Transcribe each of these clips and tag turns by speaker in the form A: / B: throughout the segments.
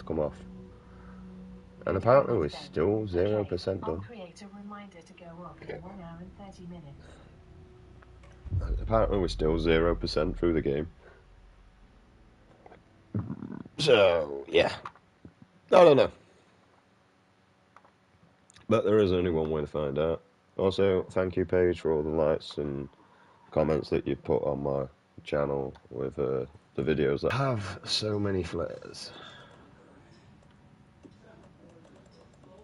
A: come off. And apparently we're still 0% done.
B: Create a reminder to go off in 1 hour and 30 minutes.
A: Apparently we're still 0% through the game. So, yeah. I don't know. But there is only one way to find out. Also, thank you, Paige, for all the likes and comments that you've put on my channel with the videos. I have so many flares.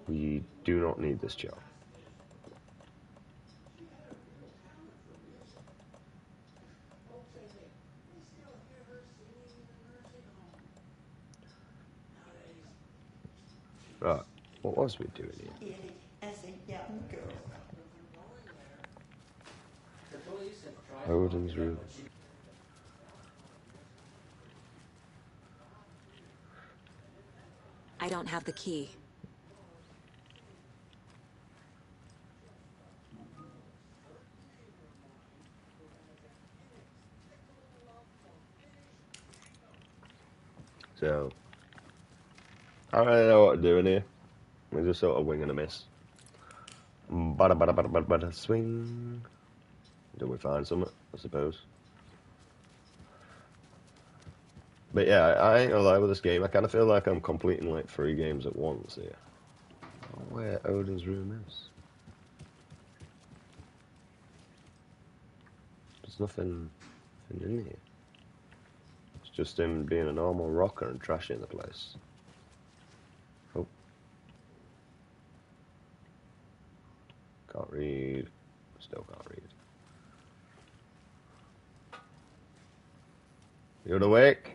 A: We do not need this job. Right, what was we doing here?
C: As a young girl.
A: Odin's room.
D: I don't have the key.
A: So, I don't really know what we're doing here. We're just sort of wing and a miss. Bada bada bada bada bada swing. Until we find something, I suppose. But yeah, I ain't gonna lie with this game. I kind of feel like I'm completing like 3 games at once here. I don't know where Odin's room is. There's nothing in here. It's just him being a normal rocker and trashing the place. Oh. Can't read. Still can't read. You're awake?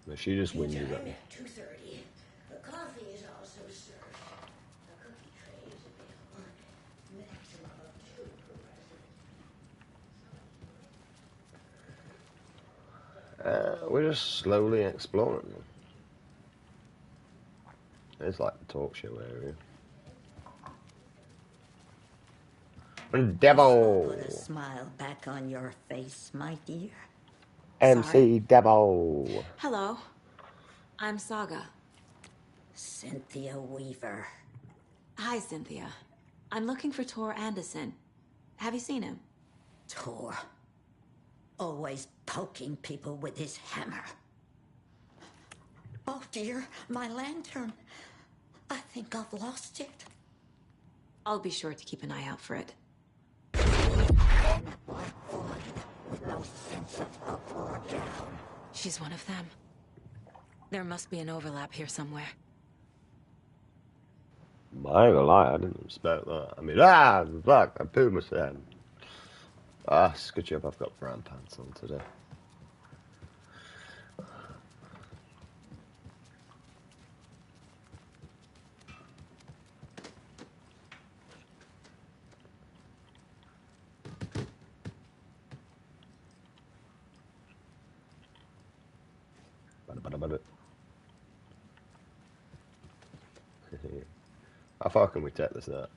A: No, she just whinges at me.
C: 2:30. The coffee is also served. The cookie tray is available. Maximum of 2 per resident.
A: We're just slowly exploring them. It's like the talk show area. And Devil!
C: Put a smile back on your face, my dear.
A: MC
D: Sorry?
A: Devil!
D: Hello. I'm Saga.
C: Cynthia Weaver.
D: Hi, Cynthia. I'm looking for Tor Anderson. Have you seen him?
C: Tor. Always poking people with his hammer. Oh dear, my lantern. I think I've lost it.
D: I'll be sure to keep an eye out for it.
C: No sense of up or down.
D: She's one of them. There must be an overlap here somewhere.
A: I ain't gonna lie, I didn't expect that. I mean, fuck, I pooed myself. It's a good job I've got brown pants on today. How far can we take this out?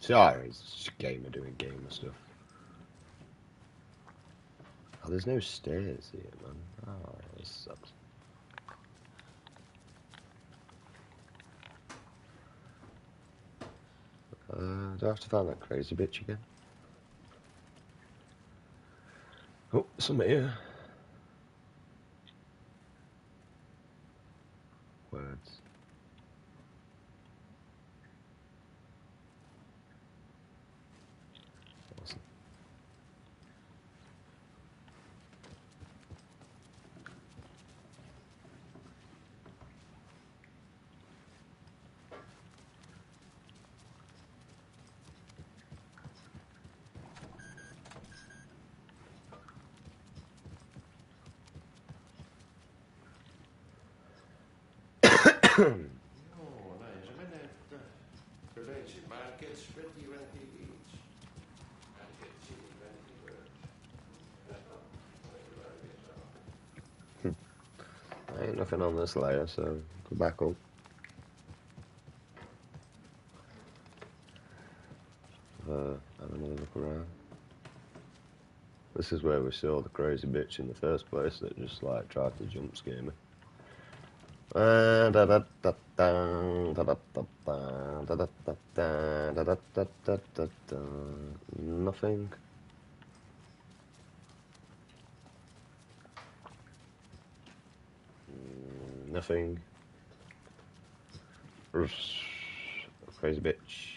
A: Sorry, it's just a gamer doing gamer stuff. Oh, there's no stairs here, man. Oh, this sucks. Do I have to find that crazy bitch again? Oh, something here. Words. Awesome.
E: Joo, näin se menee, että Crazy Markets veti.
A: nothing on this layer, so go back up. Have another look around. This is where we saw the crazy bitch in the first place that just like tried to jump scare me. Nothing. Nothing. Crazy bitch.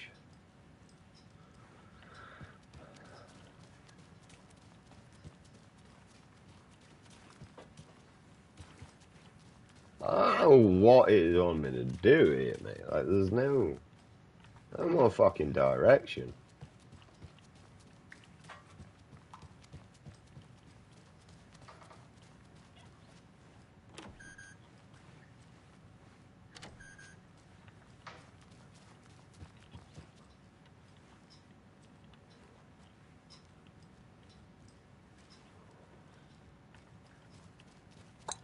A: I don't know what it on me to do here, mate. Like, there's no more fucking direction.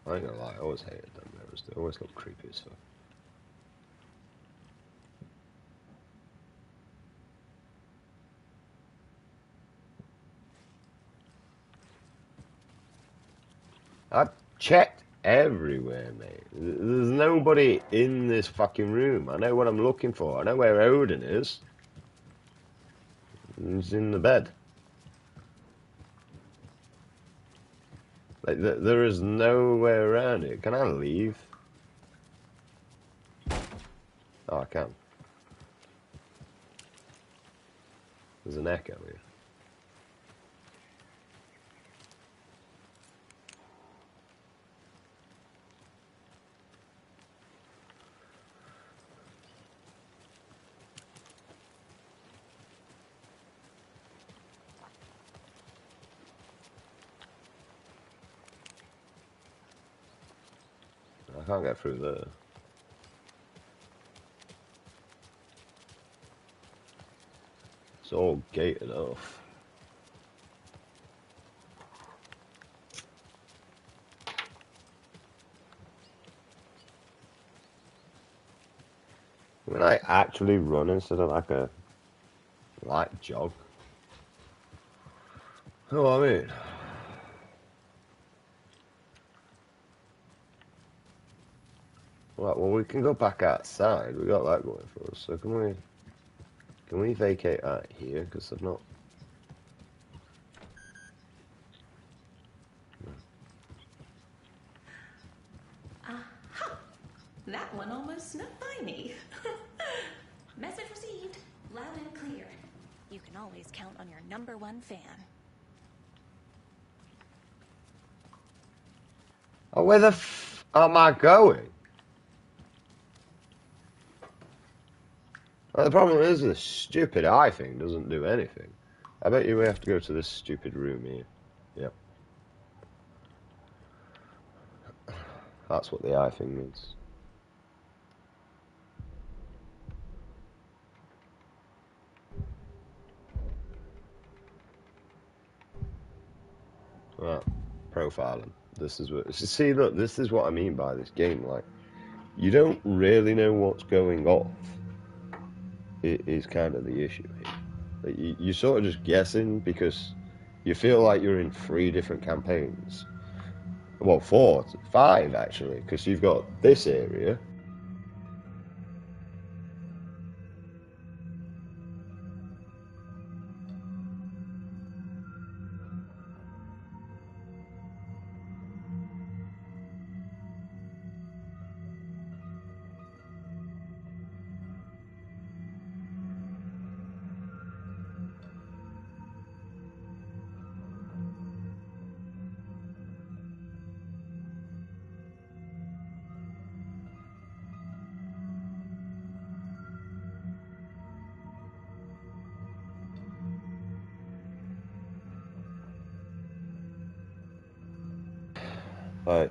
A: I ain't gonna lie, I always hated them mirrors. They always look creepy as fuck. I checked everywhere, mate. There's nobody in this fucking room. I know what I'm looking for. I know where Odin is. He's in the bed. Like, there is nowhere around it. Can I leave? Oh, I can. There's an echo here. I can't get through there. It's all gated off. When I actually run instead of like a light jog. Oh, I mean. Right, well, we can go back outside. We got that going for us. So can we vacate out here? Because I've not.
E: Aha! That one almost snuck by me. Message received. Loud and clear. You can always count on your #1 fan.
A: Oh, where the f am I going? Well, the problem is this stupid eye thing doesn't do anything. I bet you we have to go to this stupid room here. Yep. That's what the eye thing means. Right. Profiling. This is what... See, look, this is what I mean by this game. Like, you don't really know what's going off. It is kind of the issue here. Like, you're sort of just guessing because you feel like you're in 3 different campaigns. Well, 4, 5 actually, because you've got this area.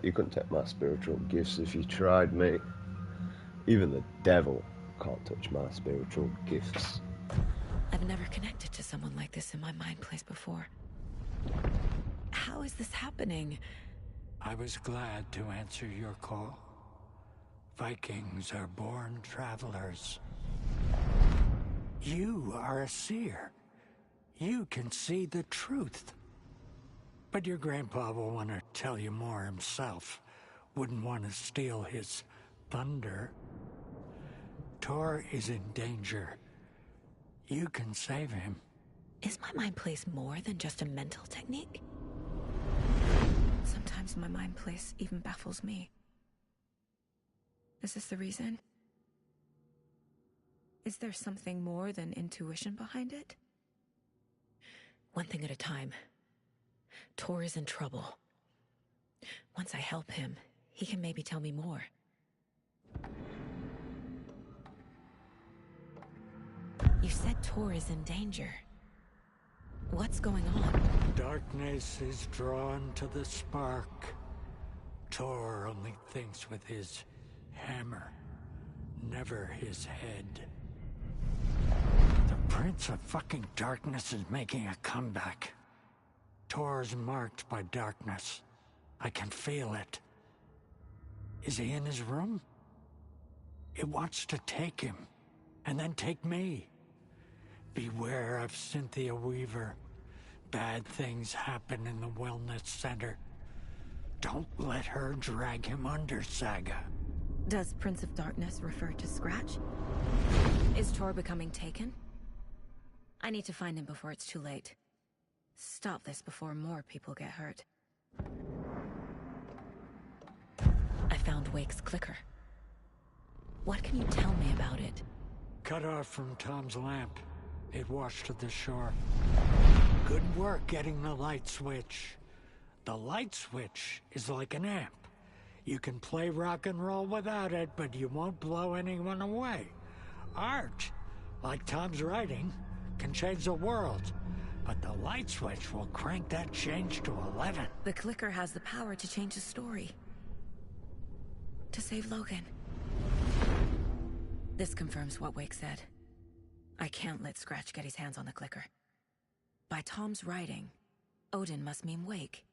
A: You couldn't take my spiritual gifts if you tried, mate. Even the devil can't touch my spiritual gifts.
D: I've never connected to someone like this in my mind place before. How is this happening?
F: I was glad to answer your call. Vikings are born travelers. You are a seer. You can see the truth. But your grandpa will want to tell you more himself. Wouldn't want to steal his thunder. Tor is in danger. You can save him.
D: Is my mind place more than just a mental technique? Sometimes my mind place even baffles me. Is this the reason? Is there something more than intuition behind it? One thing at a time. Tor is in trouble. Once I help him, he can maybe tell me more. You said Tor is in danger. What's going on?
F: Darkness is drawn to the spark. Tor only thinks with his hammer, never his head. The Prince of fucking Darkness is making a comeback. Tor's marked by darkness. I can feel it. Is he in his room? It wants to take him, and then take me. Beware of Cynthia Weaver. Bad things happen in the wellness center. Don't let her drag him under, Saga.
D: Does Prince of Darkness refer to Scratch? Is Tor becoming taken? I need to find him before it's too late. Stop this before more people get hurt. I found Wake's clicker. What can you tell me about it?
F: Cut off from Tom's lamp. It washed to the shore. Good work getting the light switch. The light switch is like an amp. You can play rock and roll without it, but you won't blow anyone away. Art, like Tom's writing, can change the world. But the light switch will crank that change to 11.
D: The clicker has the power to change the story. To save Logan. This confirms what Wake said. I can't let Scratch get his hands on the clicker. By Tom's writing, Odin must mean Wake.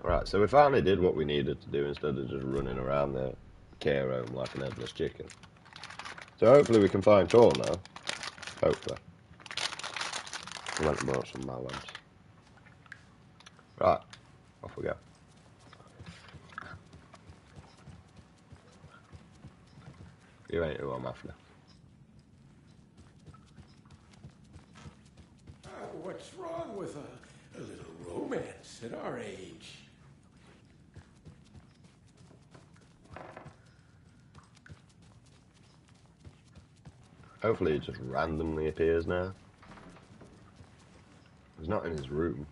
A: Right, so we finally did what we needed to do instead of just running around the care home like an headless chicken. So hopefully we can find Tor now. Hopefully. I went and bought some mallards. Right, off we go. You ain't who I'm after.
G: What's wrong with a little romance at our age?
A: Hopefully it just randomly appears now. He's not in his room.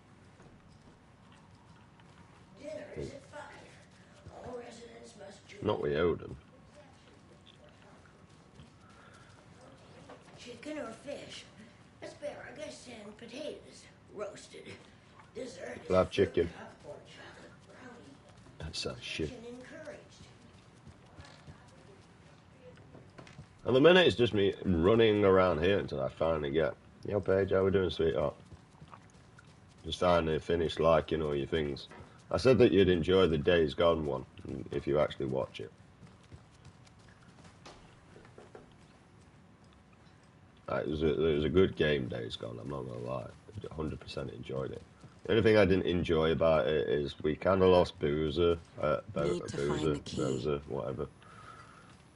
C: Dinner is at 5. All residents must join.
A: Not with Odin.
C: Chicken or fish? Asparagus and potatoes. Roasted. Dessert is
A: We'll have chicken.
C: fruit cup or chocolate brownie.
A: That sounds shit.
C: Chicken encouraged.
A: At the minute, it's just me running around here until I finally get, yo, Paige, how we doing, sweetheart? Just finally finish liking all your things. I said that you'd enjoy the Days Gone one, if you actually watch it. It was a good game, Days Gone, I'm not going to lie. 100% enjoyed it. The only thing I didn't enjoy about it is we kind of lost Bowser, whatever.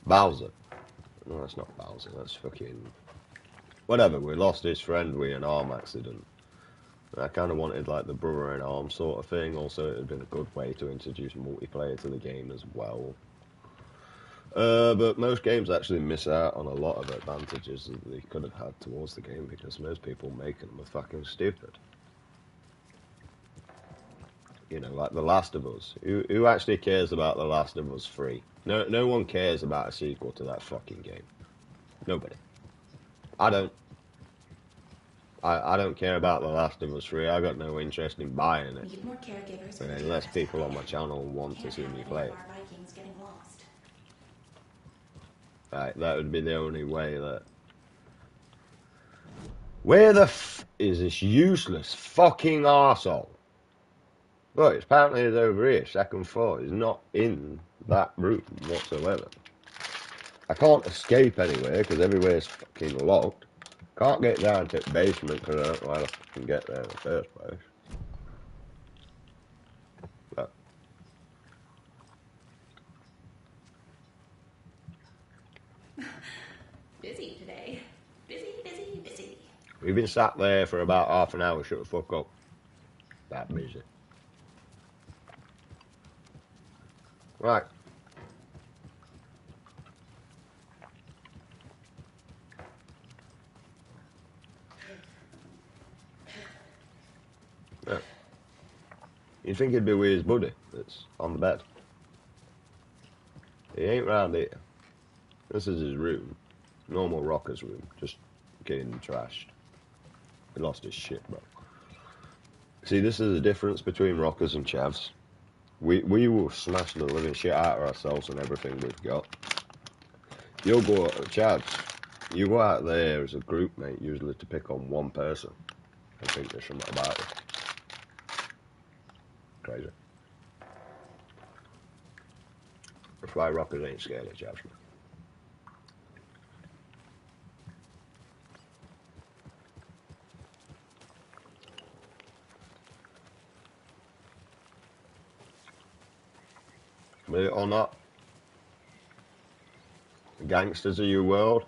A: Bowser. No, that's not Bowser, that's fucking... Whatever, we lost his friend with an arm accident. I kind of wanted like the brother in arm sort of thing. Also, it would have been a good way to introduce multiplayer to the game as well. But most games actually miss out on a lot of advantages that they could have had towards the game because most people making them are fucking stupid. You know, like The Last of Us. Who actually cares about The Last of Us 3? No one cares about a sequel to that fucking game. Nobody. I don't. I don't care about The Last of Us 3. I got no interest in buying it.
E: Need more caregivers for
A: Unless people on my channel want to see me play it.
E: our Vikings getting lost.
A: Right, that would be the only way that... Where the f is this useless fucking arsehole? Look, apparently it's over here, second floor. He's not in that room whatsoever. I can't escape anywhere because everywhere's fucking locked. Can't get down to the basement because I don't know how to fucking get there in the first place. But
E: Busy today. Busy.
A: we've been sat there for about half an hour. Shut the fuck up. That busy. Right. Yeah. You'd think he'd be with his buddy that's on the bed. He ain't round here. This is his room. Normal Rocker's room. Just getting trashed. He lost his shit, bro. See, this is the difference between Rockers and Chavs. We will smash the living shit out of ourselves and everything we've got. You'll go out, Chavs, you go out there as a group, mate, usually to pick on one person and think there's something about it. Crazy. That's why Rockers ain't scared of Chavs, mate. Believe it or not, the gangsters of your world,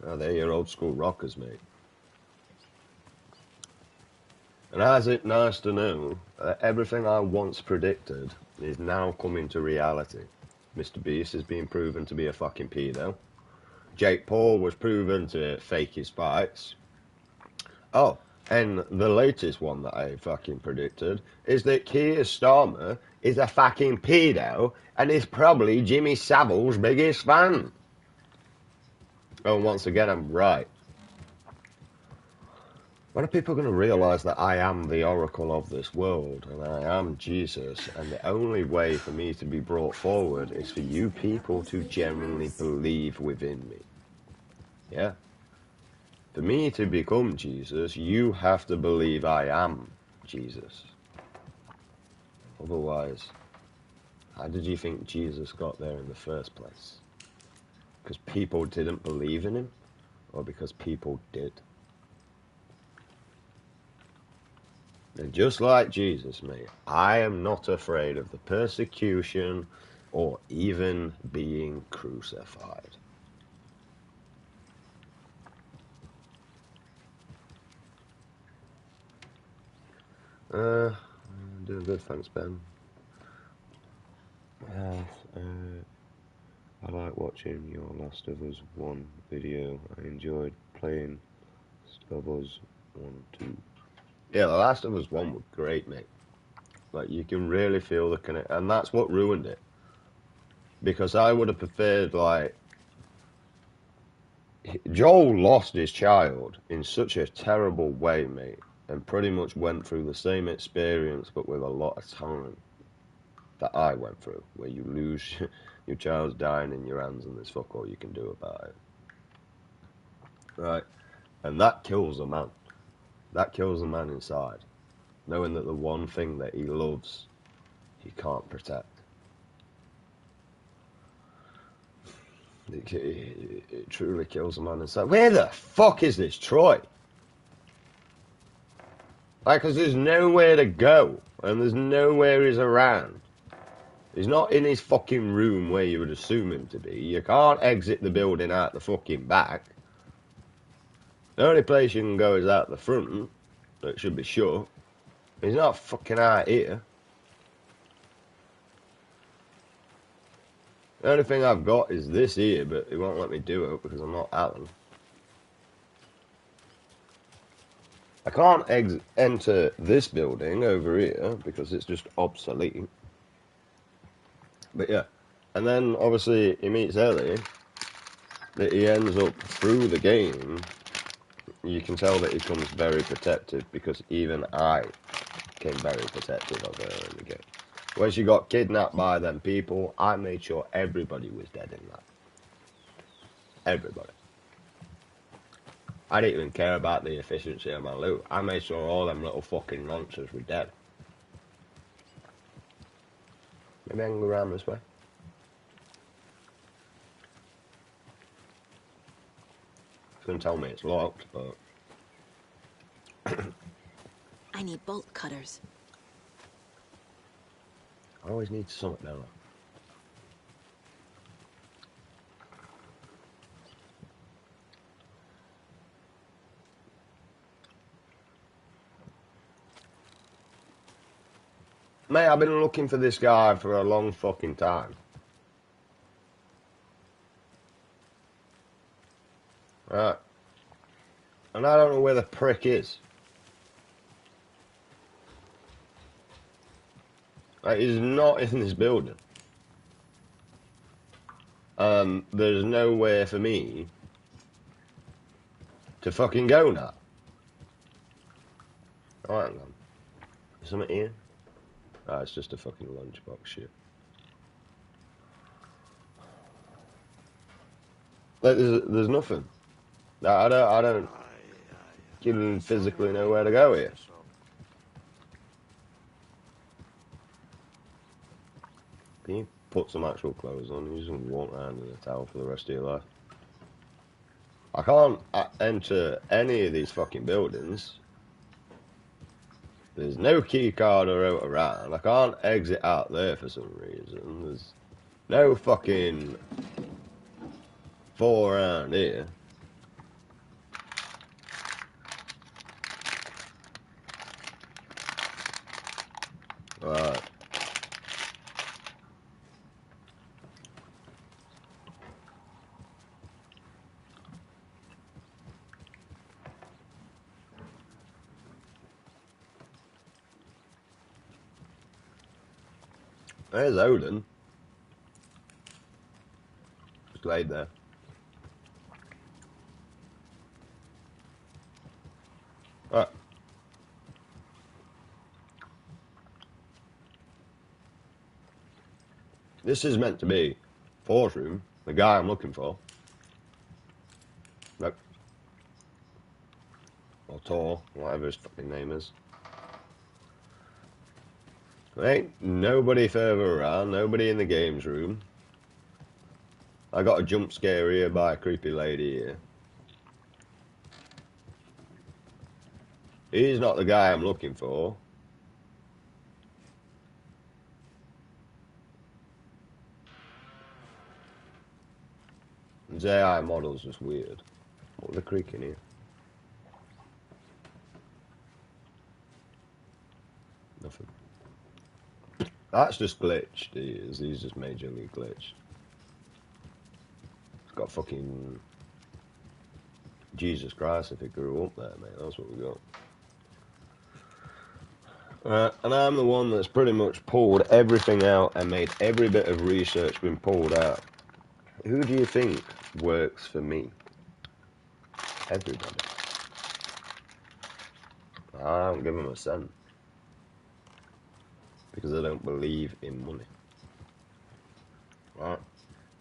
A: oh, they're your old school rockers, mate. And is it nice to know that everything I once predicted is now coming to reality? Mr. Beast is being proven to be a fucking pedo. Jake Paul was proven to fake his fights. Oh, and the latest one that I fucking predicted is that Keir Starmer is a fucking pedo and is probably Jimmy Savile's biggest fan. Oh, and once again, I'm right. When are people going to realise that I am the oracle of this world and I am Jesus, and the only way for me to be brought forward is for you people to genuinely believe within me? Yeah? For me to become Jesus, you have to believe I am Jesus. Otherwise, how did you think Jesus got there in the first place? Because people didn't believe in him, or because people did? And just like Jesus, mate, I am not afraid of the persecution or even being crucified. Doing good, thanks, Ben. I like watching your Last of Us 1 video. I enjoyed playing of Us 1, 2. Yeah, The Last of Us 1 was great, mate. Like, you can really feel the connect, and that's what ruined it. Because I would have preferred, like, Joel lost his child in such a terrible way, mate, and pretty much went through the same experience, but with a lot of time that I went through, where you lose your child's dying in your hands and there's fuck all you can do about it. Right? And that kills a man. That kills a man inside, knowing that the one thing that he loves, he can't protect. It truly kills a man inside. Where the fuck is this Troy? Like, because there's nowhere to go, and there's nowhere he's around. He's not in his fucking room where you would assume him to be. You can't exit the building out the fucking back. The only place you can go is out the front. It should be shut. He's not fucking out here. The only thing I've got is this here, but it won't let me do it because I'm not Alan. I can't enter this building over here because it's just obsolete. But yeah. And then, obviously, he meets Ellie. That he ends up, through the game, you can tell that he becomes very protective because even I became very protective of her in the game. When she got kidnapped by them people, I made sure everybody was dead in that. Everybody. I didn't even care about the efficiency of my loot. I made sure all them little fucking monsters were dead. Maybe I can go around this way. It's gonna tell me it's locked, but...
D: I need bolt cutters.
A: I always need something, don't I? Mate, I've been looking for this guy for a long fucking time. Right. And I don't know where the prick is. Like, he's not in this building. There's nowhere for me to fucking go now. Oh, hang on. Is something here? Ah, it's just a fucking lunchbox shit. Like, there's nothing. I don't even physically know where to go here. Can you put some actual clothes on? You just walk around in a towel for the rest of your life. I can't enter any of these fucking buildings. There's no key card or out around. I can't exit out there for some reason. There's no fucking fall around here. Right. There's Odin. Just laid there. Right. This is meant to be Force Room, the guy I'm looking for. Nope. Or Tor, whatever his fucking name is. There ain't nobody further around, nobody in the games room. I got a jump scare here by a creepy lady here. He's not the guy I'm looking for. His AI model's just weird. What are they creaking here? Nothing. That's just glitched, he is. He's just majorly glitched. It's got fucking... Jesus Christ if it grew up there, mate. That's what we got. And I'm the one that's pretty much pulled everything out and made every bit of research been pulled out. Who do you think works for me? Everybody. I don't give them a cent. Because I don't believe in money. Right?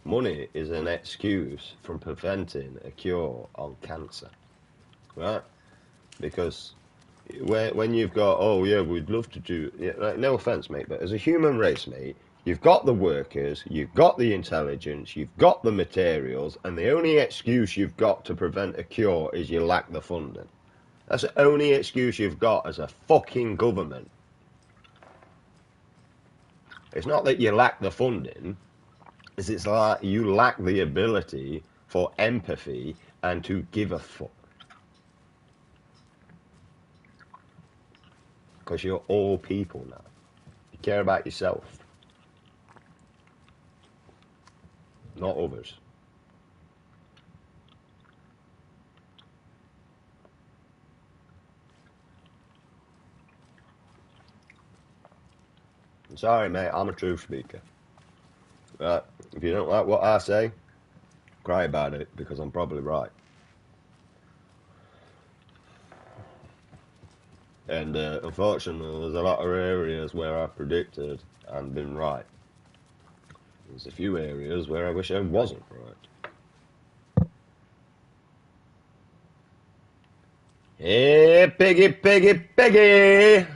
A: Money is an excuse from preventing a cure on cancer. Right? Because when you've got, oh yeah, we'd love to do, yeah, like, no offense, mate, but as a human race, mate, you've got the workers, you've got the intelligence, you've got the materials, and the only excuse you've got to prevent a cure is you lack the funding. That's the only excuse you've got as a fucking government. It's not that you lack the funding, it's like you lack the ability for empathy and to give a fuck. Because you're all people now. You care about yourself. not others. I'm sorry, mate, I'm a truth speaker. Right, if you don't like what I say, cry about it, because I'm probably right. And unfortunately, there's a lot of areas where I've predicted and been right. There's a few areas where I wish I wasn't right. Hey, piggy, piggy, piggy!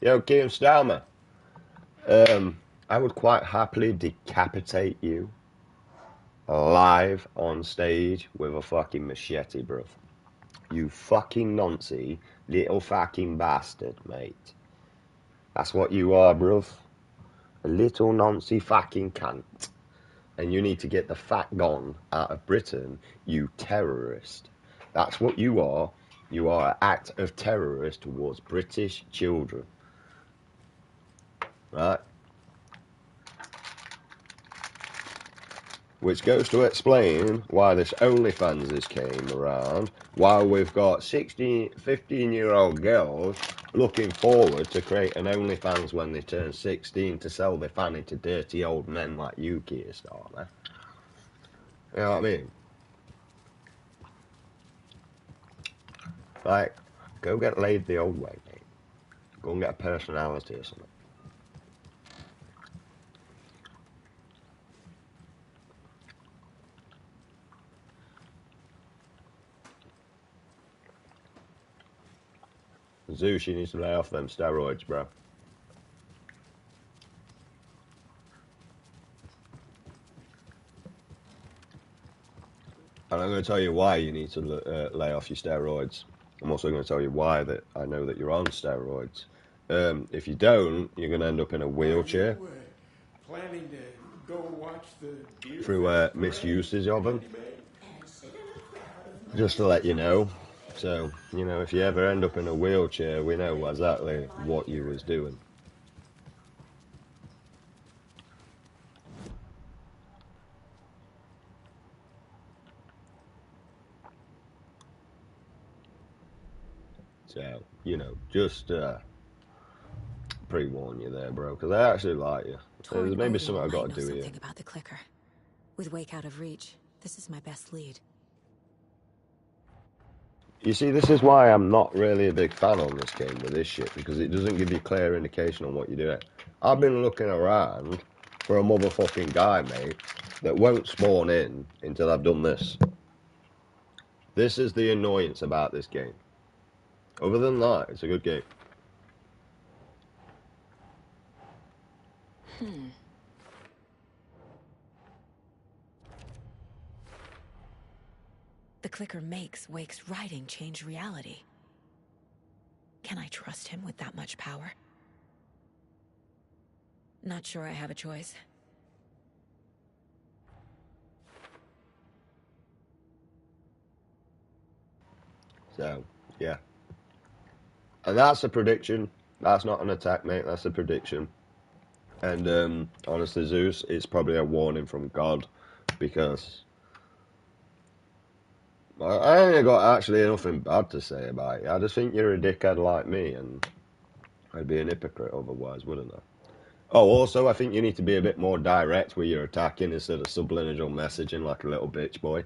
A: Yo, Keem Stalmer. I would quite happily decapitate you live on stage with a fucking machete, bruv. You fucking noncy little fucking bastard, mate. That's what you are, bruv. A little noncy fucking cunt. And you need to get the fat gone out of Britain, you terrorist. That's what you are. You are an act of terrorist towards British children. Right? Which goes to explain why this OnlyFans came around, while we've got 16, 15-year-old girls looking forward to create an OnlyFans when they turn 16 to sell their fanny to dirty old men like you, Keir Starmer. You know what I mean? Like, go get laid the old way, mate. Go and get a personality or something. Zeus, you need to lay off them steroids, bro. And I'm going to tell you why you need to lay off your steroids. I'm also going to tell you why that I know that you're on steroids. If you don't, you're going to end up in a wheelchair.
G: Are you, planning to go watch the deer
A: through
G: fest
A: misuses of them.
C: And sit in a crowd of
A: Just to let you know. So, you know, if you ever end up in a wheelchair, we know exactly what you was doing. So, you know, just pre-warn you there, bro, because I actually like you. There's maybe something I've got to do here.
D: Something about the clicker. With Wake out of reach, this is my best lead.
A: You see, this is why I'm not really a big fan on this game with this shit, because it doesn't give you clear indication on what you're doing. I've been looking around for a motherfucking guy, mate, that won't spawn in until I've done this. This is the annoyance about this game. Other than that, it's a good game.
D: The clicker makes Wake's writing change reality. Can I trust him with that much power? Not sure I have a choice.
A: So, yeah. And that's a prediction. That's not an attack, mate. That's a prediction. And honestly, Zeus, it's probably a warning from God, because I ain't got actually nothing bad to say about you. I just think you're a dickhead like me, and I'd be an hypocrite otherwise, wouldn't I? Oh, also, I think you need to be a bit more direct with your attacking instead of subliminal messaging like a little bitch boy.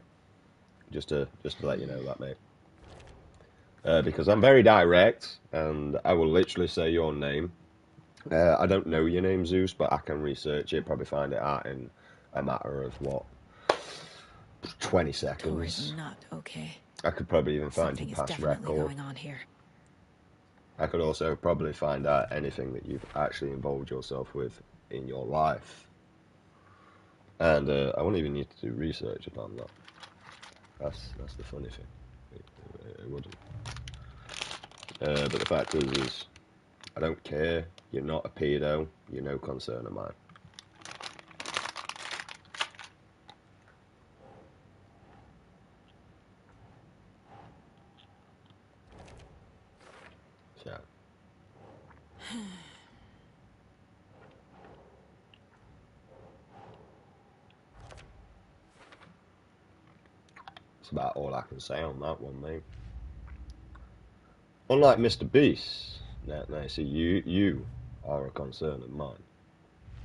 A: Just to let you know that, mate. Because I'm very direct, and I will literally say your name. I don't know your name, Zeus, but I can research it, probably find it out in a matter of, what, 20
D: Tor
A: seconds.
D: is not okay.
A: I could probably even find
D: Something
A: your
D: is
A: past
D: definitely
A: record.
D: going on here.
A: I could also probably find out anything that you've actually involved yourself with in your life. And I wouldn't even need to do research upon that. That's the funny thing. It wouldn't. But the fact is I don't care. You're not a pedo. You're no concern of mine. So. about all I can say on that one, mate. Unlike Mr. Beast, now see, you are a concern of mine.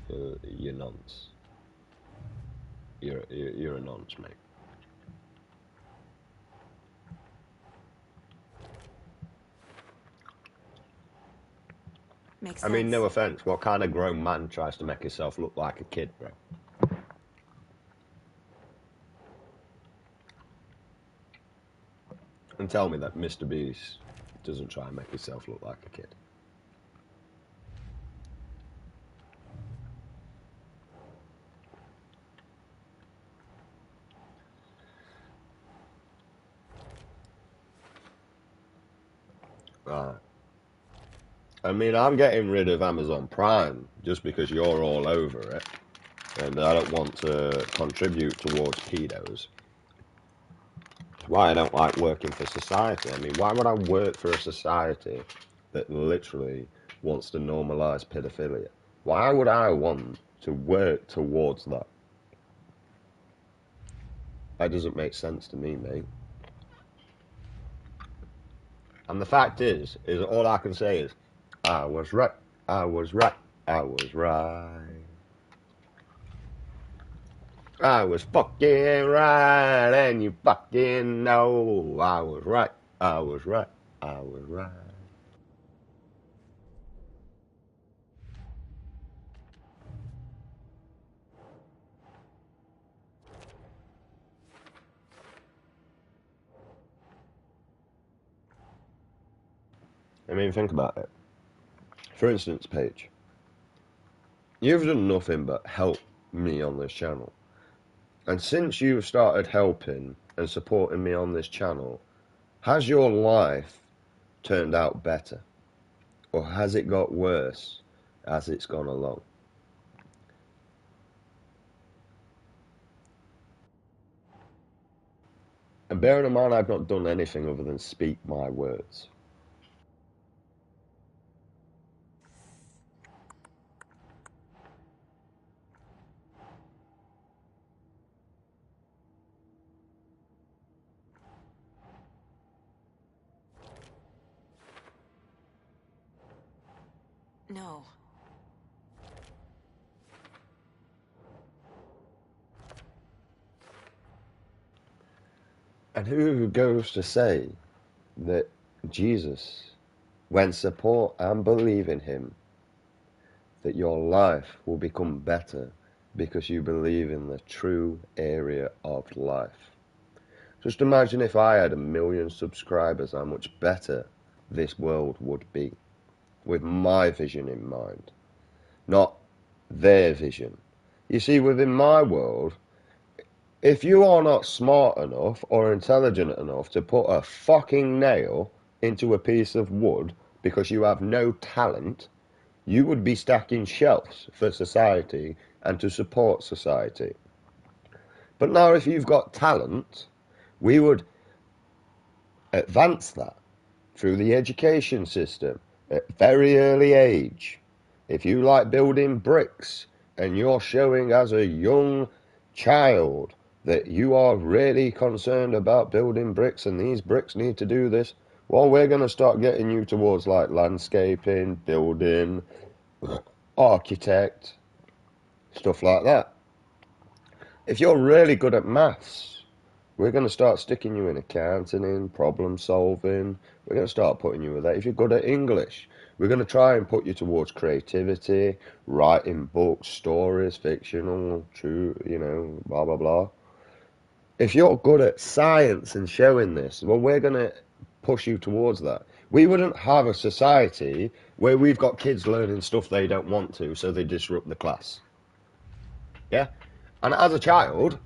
A: You're nonce. You're a nonce, mate.
D: Makes
A: I
D: sense.
A: mean, no offense. What kind of grown man tries to make himself look like a kid, bro? And tell me that Mr. Beast doesn't try and make himself look like a kid. Right. I mean, I'm getting rid of Amazon Prime just because you're all over it, and I don't want to contribute towards pedos. It's why I don't like working for society. I mean, why would I work for a society that literally wants to normalize pedophilia? Why would I want to work towards that? That doesn't make sense to me, mate. And the fact is all I can say is, I was right, I was right, I was right. I was fucking right, and you fucking know I was right, I was right, I was right. I mean, think about it. For instance, Paige, you've done nothing but help me on this channel. And since you've started helping and supporting me on this channel, has your life turned out better? Or has it got worse as it's gone along? And bearing in mind, I've not done anything other than speak my words.
D: No.
A: And who goes to say that Jesus, when support and believe in him, that your life will become better because you believe in the true area of life? Just imagine if I had 1 million subscribers, how much better this world would be, with my vision in mind, not their vision. You see, within my world, if you are not smart enough or intelligent enough to put a fucking nail into a piece of wood because you have no talent, you would be stacking shelves for society and to support society. But now if you've got talent, we would advance that through the education system at very early age. If you like building bricks and you're showing as a young child that you are really concerned about building bricks and these bricks need to do this, well, we're going to start getting you towards like landscaping, building, architect, stuff like that. If you're really good at maths, we're going to start sticking you in accounting, problem solving. We're going to start putting you with that. If you're good at English, we're going to try and put you towards creativity, writing books, stories, fictional, true, blah, blah, blah. If you're good at science and showing this, well, we're going to push you towards that. We wouldn't have a society where we've got kids learning stuff they don't want to, so they disrupt the class. Yeah? And as a child,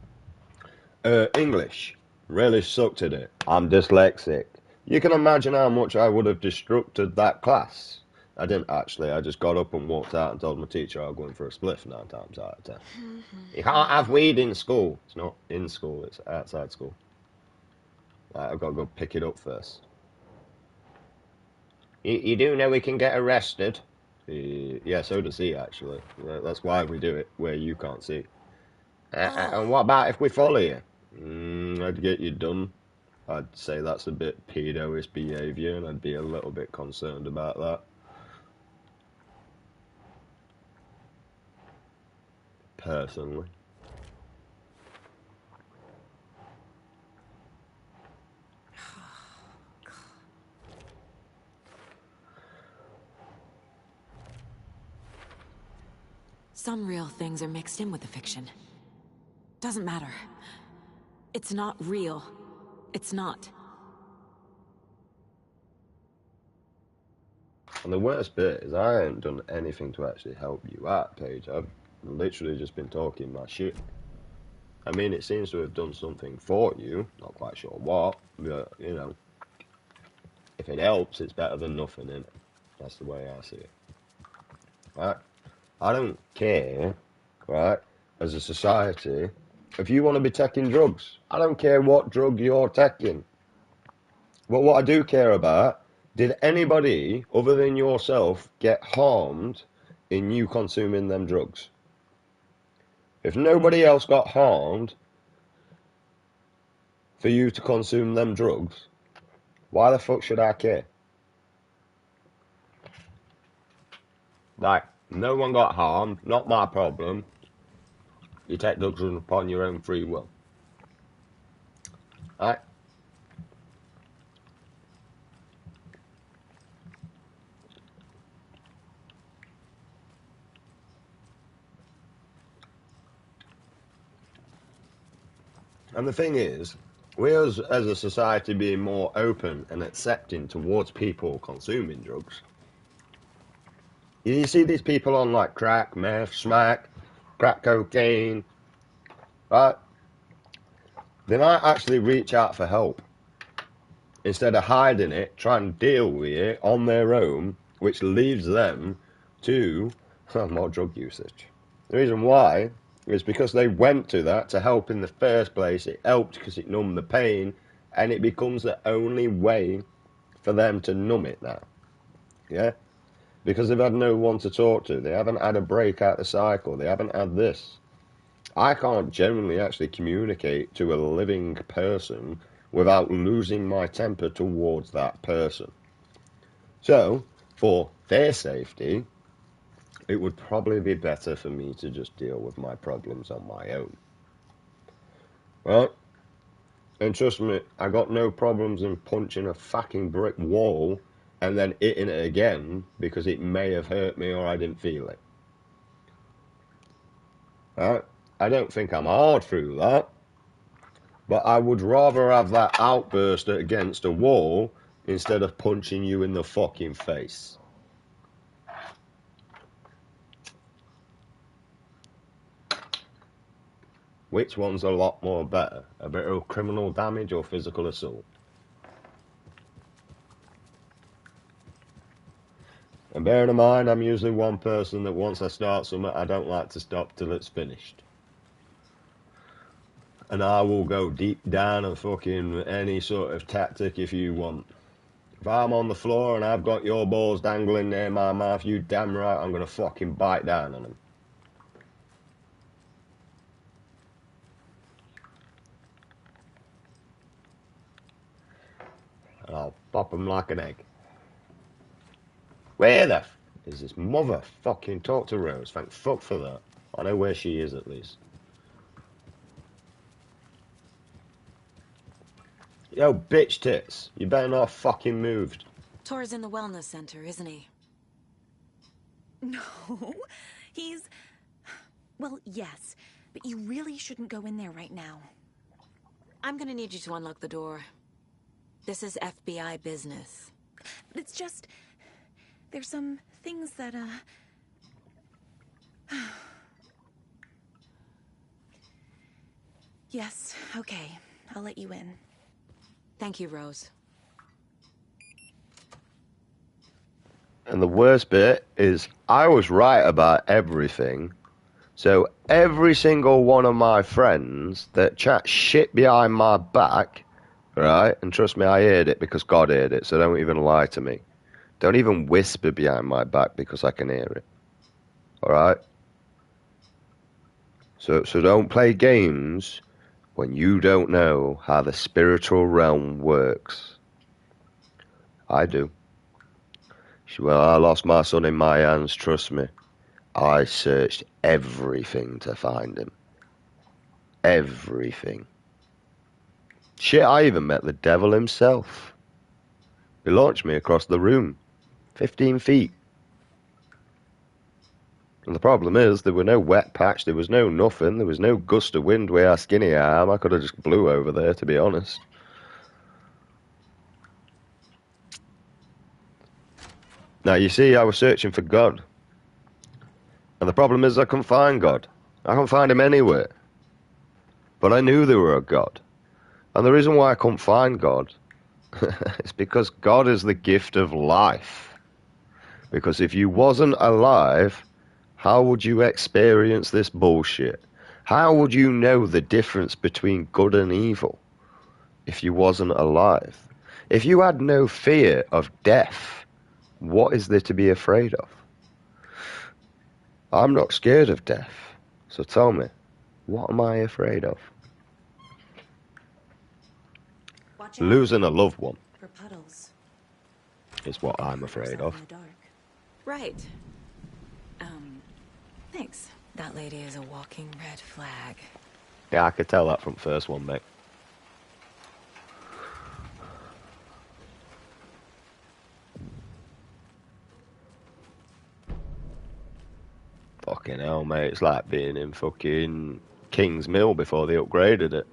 A: English really sucked at it. I'm dyslexic. You can imagine how much I would have disrupted that class. I didn't actually. I just got up and walked out and told my teacher I was going for a spliff 9 times out of 10. You can't have weed in school. It's not in school, it's outside school. I've got to go pick it up first. You do know we can get arrested? Yeah, so does he, actually. That's why we do it, where you can't see. And what about if we follow you? I'd get you done. I'd say that's a bit pedo-ish behaviour, and I'd be a little bit concerned about that. Personally.
D: Some real things are mixed in with the fiction. Doesn't matter. It's not real. It's not.
A: And the worst bit is I ain't done anything to actually help you out, Paige. I've literally just been talking my shit. I mean, it seems to have done something for you. Not quite sure what, but, you know, if it helps, it's better than nothing, innit? That's the way I see it. Right? I don't care, right, as a society, if you want to be taking drugs. I don't care what drug you're taking. But what I do care about, did anybody other than yourself get harmed in you consuming them drugs? If nobody else got harmed for you to consume them drugs, why the fuck should I care? Like, no one got harmed, not my problem. You take drugs upon your own free will. Right? And the thing is, we as a society being more open and accepting towards people consuming drugs. You see these people on like crack, meth, smack, crack cocaine, right? They might actually reach out for help. Instead of hiding it, try and deal with it on their own, which leaves them to more drug usage. The reason why is because they went to that to help in the first place. It helped because it numbed the pain, and it becomes the only way for them to numb it now. Yeah? Because they've had no one to talk to. They haven't had a break out the cycle. They haven't had this. I can't generally actually communicate to a living person without losing my temper towards that person. So, for their safety, it would probably be better for me to just deal with my problems on my own. Right? And trust me, I got no problems in punching a fucking brick wall and then hitting it again because it may have hurt me or I didn't feel it. Right? I don't think I'm hard through that. But I would rather have that outburst against a wall instead of punching you in the fucking face. Which one's a lot more better? A bit of criminal damage or physical assault? And bearing in mind, I'm usually one person that once I start something, I don't like to stop till it's finished. And I will go deep down and fucking any sort of tactic if you want. If I'm on the floor and I've got your balls dangling near my mouth, you damn right I'm gonna fucking bite down on them. And I'll pop them like an egg. Where the f is this motherfucking talk to Rose? Thank fuck for that. I know where she is at least. Yo, bitch tits. You better not fucking moved.
D: Tor's in the wellness center, isn't he?
E: No, he's... Well, yes, but you really shouldn't go in there right now.
D: I'm gonna need you to unlock the door. This is FBI business.
E: It's just... There's some things that, Yes, okay. I'll let you in.
D: Thank you, Rose.
A: And the worst bit is I was right about everything. So every single one of my friends that chat shit behind my back, right? And trust me, I heard it because God heard it, so don't even lie to me. Don't even whisper behind my back because I can hear it. Alright? So don't play games when you don't know how the spiritual realm works. I do. She said, well, I lost my son in my hands, trust me. I searched everything to find him. Everything. Shit, I even met the devil himself. He launched me across the room. 15 feet. And the problem is, there were no wet patch, there was no nothing, there was no gust of wind where I skinny arm. I could have just blew over there, to be honest. Now, you see, I was searching for God. And the problem is, I couldn't find God. I couldn't find him anywhere. But I knew there were a God. And the reason why I couldn't find God is because God is the gift of life. Because if you wasn't alive, how would you experience this bullshit? How would you know the difference between good and evil if you wasn't alive? If you had no fear of death, what is there to be afraid of? I'm not scared of death. So tell me, what am I afraid of?
E: Watch out
A: Losing a loved one
E: for puddles.
A: is what I'm
E: Hurt
A: afraid
E: yourself
A: of.
E: in the dark.
D: Right. Thanks. That lady is a walking red flag.
A: Yeah, I could tell that from first one, mate. Fucking hell, mate. It's like being in fucking King's Mill before they upgraded it.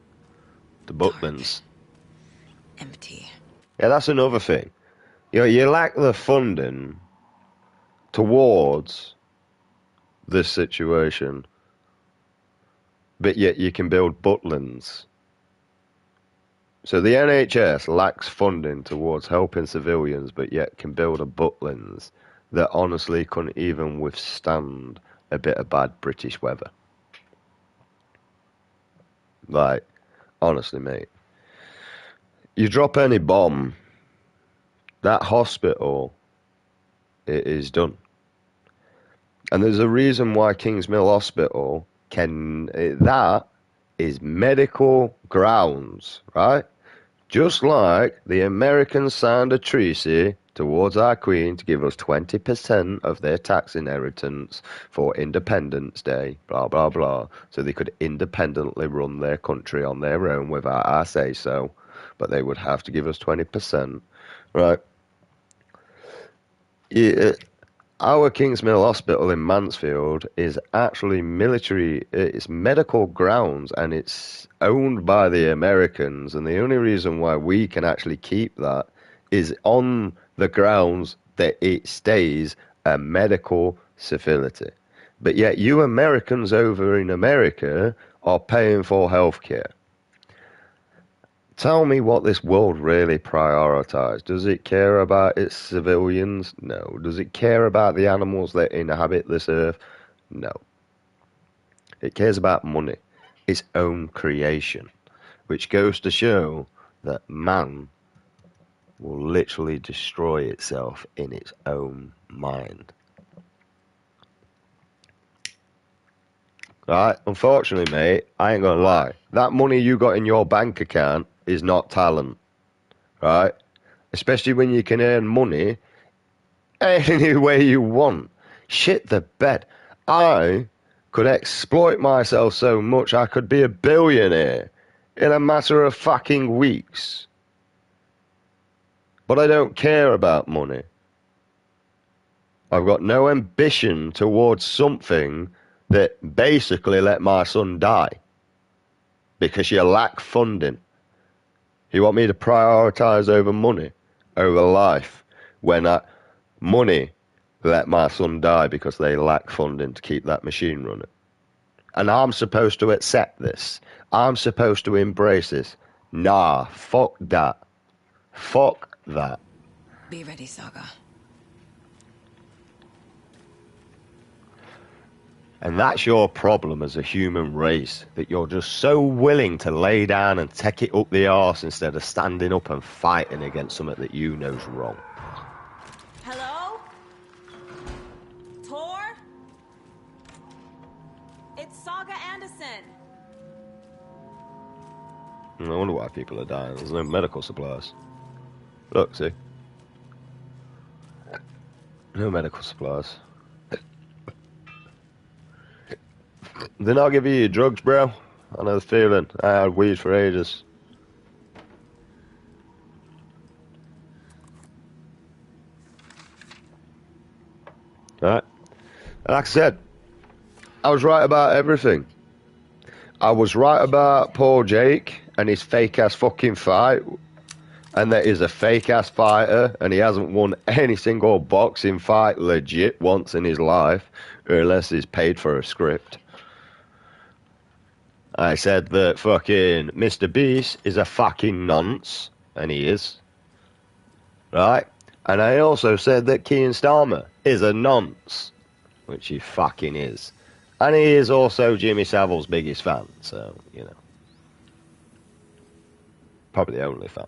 A: The Butlins.
D: Empty.
A: Yeah, that's another thing. You know, you lack the funding towards this situation, but yet you can build Butlins. So the NHS lacks funding towards helping civilians, but yet can build a Butlins that honestly couldn't even withstand a bit of bad British weather. Like, honestly, mate. You drop any bomb, that hospital, it is done. And there's a reason why Kingsmill Hospital that is medical grounds, right? Just like the Americans signed a treaty towards our Queen to give us 20% of their tax inheritance for Independence Day, blah, blah, blah, so they could independently run their country on their own without our say-so, but they would have to give us 20%, right? Our Kingsmill Hospital in Mansfield is actually military, it's medical grounds, and it's owned by the Americans, and the only reason why we can actually keep that is on the grounds that it stays a medical facility. But yet you Americans over in America are paying for healthcare. Tell me what this world really prioritizes. Does it care about its civilians? No. Does it care about the animals that inhabit this earth? No. It cares about money, its own creation, which goes to show that man will literally destroy itself in its own mind. Right? Unfortunately, mate, I ain't gonna lie. That money you got in your bank account is not talent, right? Especially when you can earn money any way you want. Shit the bed. I could exploit myself so much I could be a billionaire in a matter of fucking weeks. But I don't care about money. I've got no ambition towards something that basically let my son die because you lack funding. You want me to prioritize over money, over life, when money let my son die because they lack funding to keep that machine running. And I'm supposed to accept this. I'm supposed to embrace this. Nah, fuck that. Fuck that.
D: Be ready, Saga.
A: And that's your problem as a human race, that you're just so willing to lay down and take it up the arse instead of standing up and fighting against something that you know's wrong.
E: Hello? Tor? It's Saga Anderson.
A: I wonder why people are dying. There's no medical supplies. Look, see? No medical supplies. They not give you your drugs, bro? I know the feeling. I had weed for ages. Right? Like I said, I was right about everything. I was right about poor Jake and his fake-ass fucking fight. And that he's a fake-ass fighter and he hasn't won any single boxing fight legit once in his life, unless he's paid for a script. I said that fucking Mr. Beast is a fucking nonce, and he is. Right? And I also said that Keir Starmer is a nonce, which he fucking is. And he is also Jimmy Savile's biggest fan, so, you know. Probably the only fan.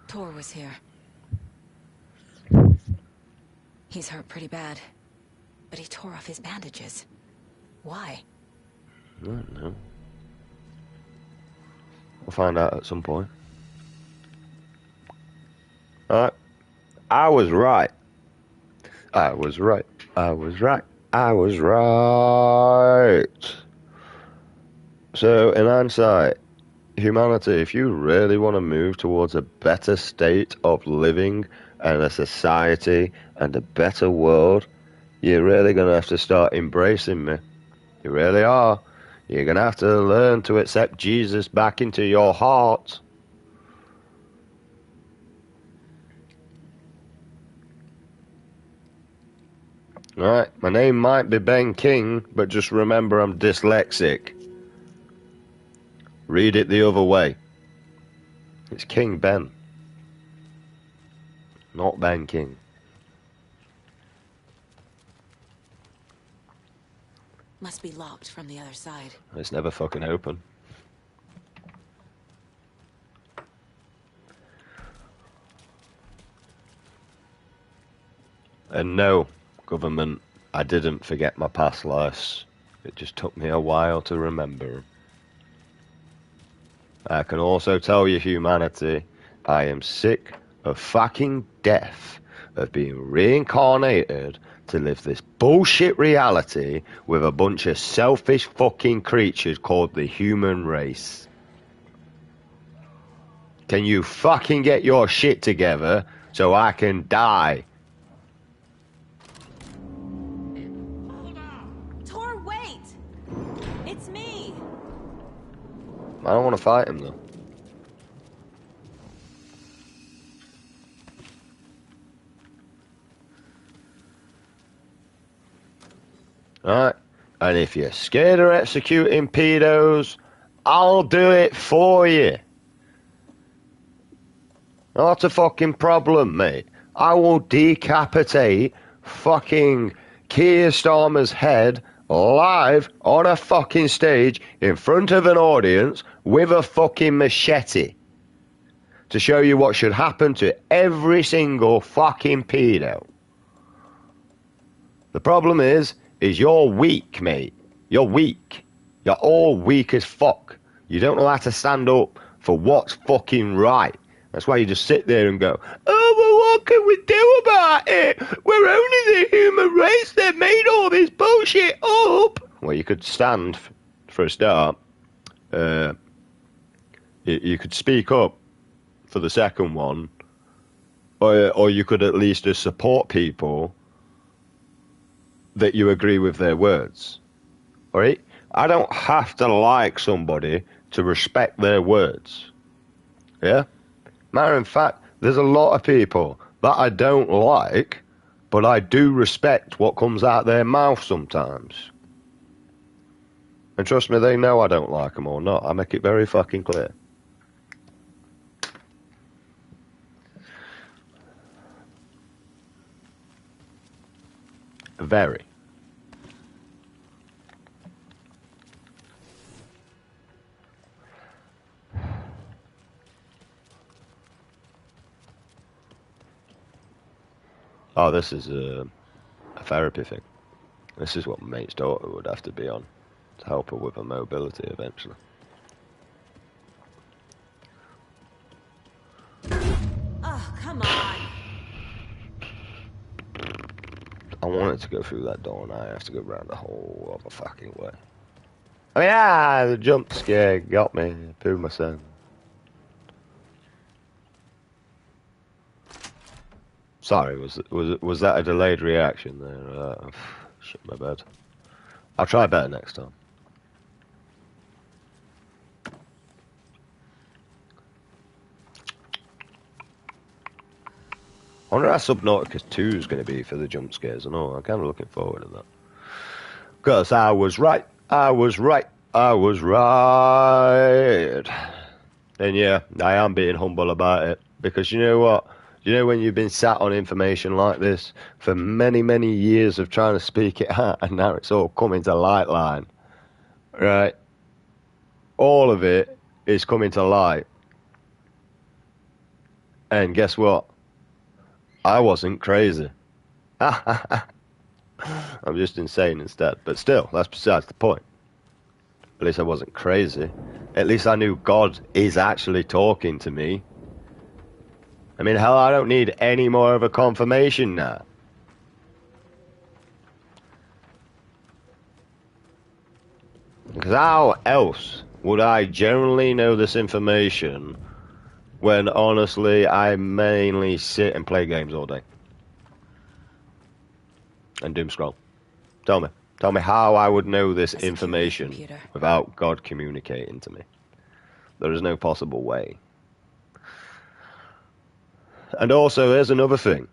D: Tor was here. He's hurt pretty bad, but he tore off his bandages. Why?
A: I don't know. We'll find out at some point. Alright. I was right. I was right. I was right. I was right. So, in hindsight, humanity, if you really want to move towards a better state of living and a society and a better world, you're really going to have to start embracing me. You really are. You're going to have to learn to accept Jesus back into your heart. Alright, my name might be Ben King, but just remember I'm dyslexic. Read it the other way. It's King Ben. Not Ben King.
D: Must be locked from the other side.
A: It's never fucking open. And no, government, I didn't forget my past lives. It just took me a while to remember. I can also tell you, humanity, I am sick of fucking death, of being reincarnated to live this bullshit reality with a bunch of selfish fucking creatures called the human race. Can you fucking get your shit together so I can die?
E: Tor, wait! It's me!
A: I don't want to fight him, though. Alright? And if you're scared of executing pedos, I'll do it for you. Not a fucking problem, mate. I will decapitate fucking Keir Starmer's head live on a fucking stage in front of an audience with a fucking machete to show you what should happen to every single fucking pedo. The problem is you're weak, mate. You're weak. You're all weak as fuck. You don't know how to stand up for what's fucking right. That's why you just sit there and go, oh, well, what can we do about it? We're only the human race that made all this bullshit up. Well, you could stand, for a start. You could speak up for the second one. Or you could at least just support people that you agree with their words. All right? I don't have to like somebody to respect their words. Yeah? Matter of fact, there's a lot of people that I don't like, but I do respect what comes out their mouth sometimes. And trust me, they know I don't like them or not. I make it very fucking clear. Very. Oh, this is a therapy thing. This is what my mate's daughter would have to be on to help her with her mobility eventually. wanted to go through that door, and I have to go round the whole other fucking way. I mean, the jump scare got me. Poo myself. Sorry, was that a delayed reaction there? Shit, my bad. I'll try better next time. I wonder how Subnautica 2 is going to be for the jump scares. I know, I'm kind of looking forward to that. Because I was right. And yeah, I am being humble about it. Because you know what? You know when you've been sat on information like this for many, many years of trying to speak it out, and now it's all coming to light line, right? All of it is coming to light. And guess what? I wasn't crazy. I'm just insane instead. But still, that's besides the point. At least I wasn't crazy. At least I knew God is actually talking to me. I mean, hell, I don't need any more of a confirmation now. Because how else would I generally know this information when, honestly, I mainly sit and play games all day? And doom scroll. Tell me. Tell me how I would know this information without God communicating to me. There is no possible way. And also, here's another thing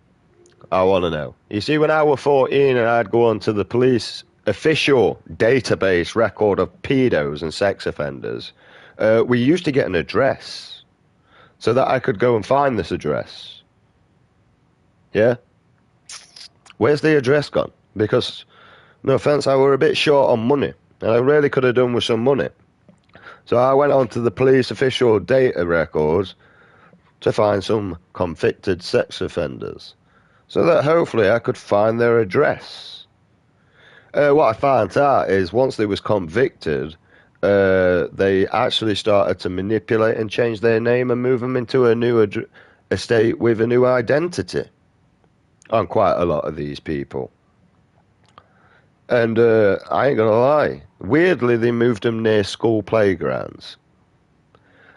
A: I want to know. You see, when I was 14 and I'd go onto the police official database record of pedos and sex offenders, we used to get an address so that I could go and find this address. Yeah? Where's the address gone? Because, no offense, I were a bit short on money, and I really could have done with some money. So I went onto the police official data records to find some convicted sex offenders, so that hopefully I could find their address. What I found out is once they was convicted, they actually started to manipulate and change their name and move them into a new estate with a new identity on quite a lot of these people. And I ain't gonna lie, weirdly they moved them near school playgrounds.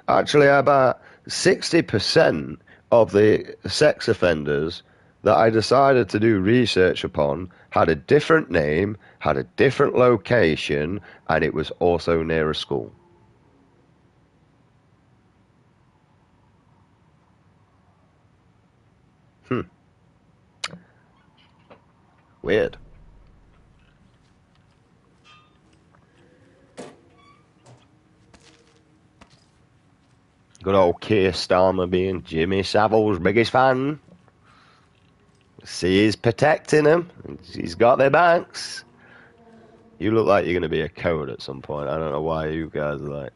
A: Actually, about 60% of the sex offenders that I decided to do research upon had a different name, had a different location, and it was also near a school. Weird. Good old Keir Starmer being Jimmy Savile's biggest fan. See, he's protecting him. He's got their backs. You look like you're going to be a code at some point. I don't know why you guys are like...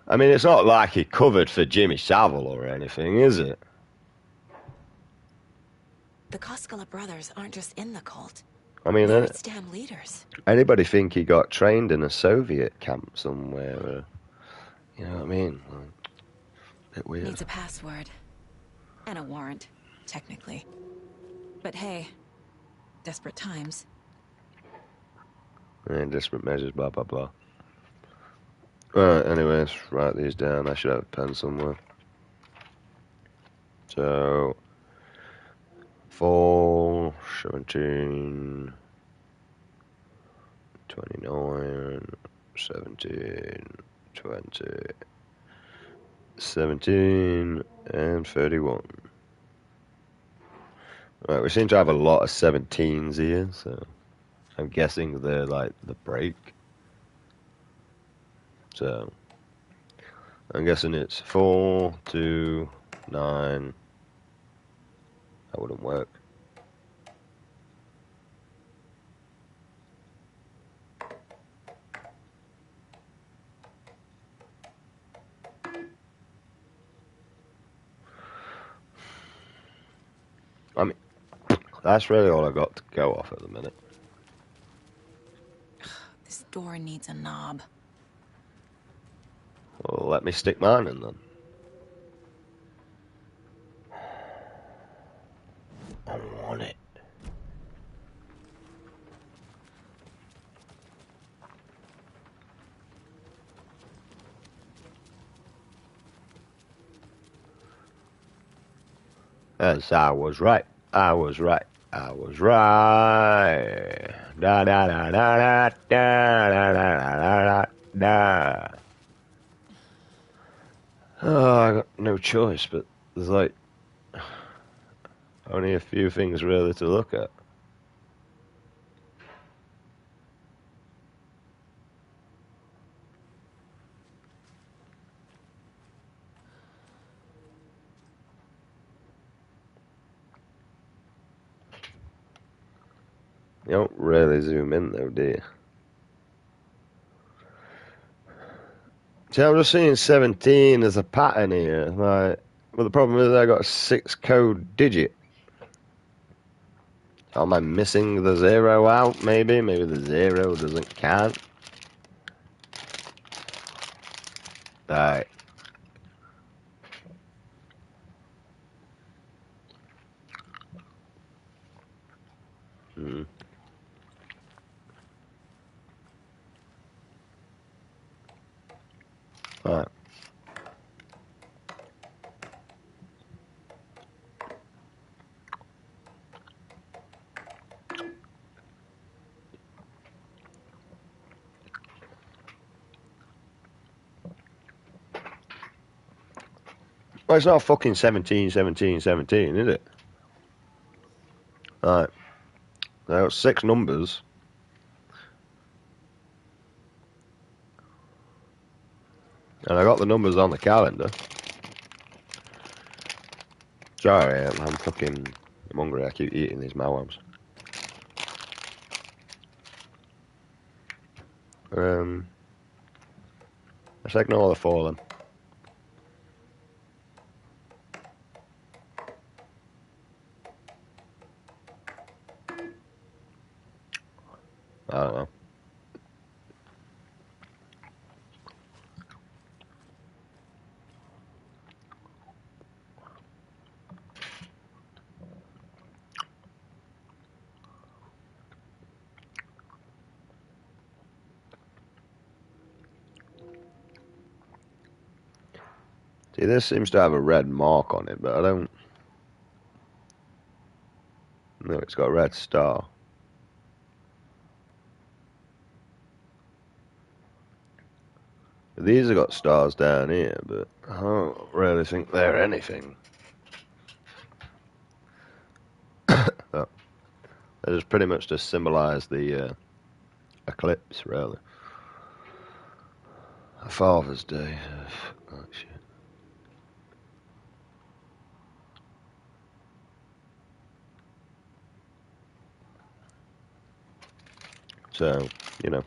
A: I mean, it's not like he covered for Jimmy Savile or anything, is it?
D: The Koskela brothers aren't just in the cult.
A: I mean,
D: They're its damn leaders.
A: Anybody think he got trained in a Soviet camp somewhere? You know what I mean? Like, a bit weird.
D: Needs a password. And a warrant, technically. But hey, desperate times.
A: Yeah, desperate measures, blah, blah, blah. Alright, anyways, write these down. I should have a pen somewhere. So, 4, 17, 29, 17, 20, 17, and 31. Right, we seem to have a lot of 17s here, so I'm guessing they're like the break. So, I'm guessing it's 4, 2, 9. That wouldn't work. I mean, that's really all I got to go off at the minute.
D: This door needs a knob.
A: Well, let me stick mine in then. Yes, I was right. I was right. I was right. Da da da da da da da da da da. Oh, I got no choice, but there's like only a few things really to look at. You don't really zoom in though, do you? See, I'm just seeing 17 as a pattern here. Like, well, the problem is I got a 6-code digit. Am I missing the 0 out? Maybe the 0 doesn't count. Right. Hmm. Alright. Well, it's not fucking 17, 17, 17, is it? Alright. Now, 6 numbers. And I got the numbers on the calendar. Sorry, I'm hungry. I keep eating these malwams. Let's ignore the 4 then. I don't know. See, this seems to have a red mark on it, but I don't... No, it's got a red star. These have got stars down here, but I don't really think they're anything. Oh, they just pretty much just symbolise the eclipse, really. A Father's Day. Oh, shit. So, you know.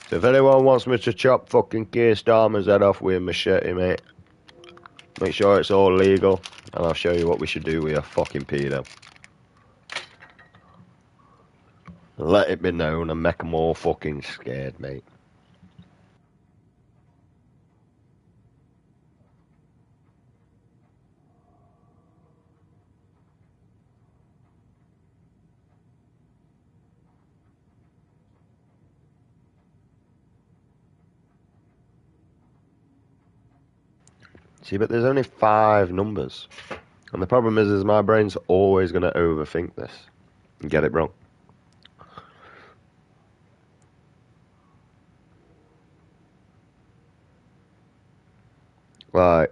A: So if anyone wants me to chop fucking Keir Starmer's head off with a machete, mate, make sure it's all legal, and I'll show you what we should do with a fucking pedo. Let it be known and make them all fucking scared, mate. See, but there's only 5 numbers. And the problem is my brain's always going to overthink this and get it wrong. Right.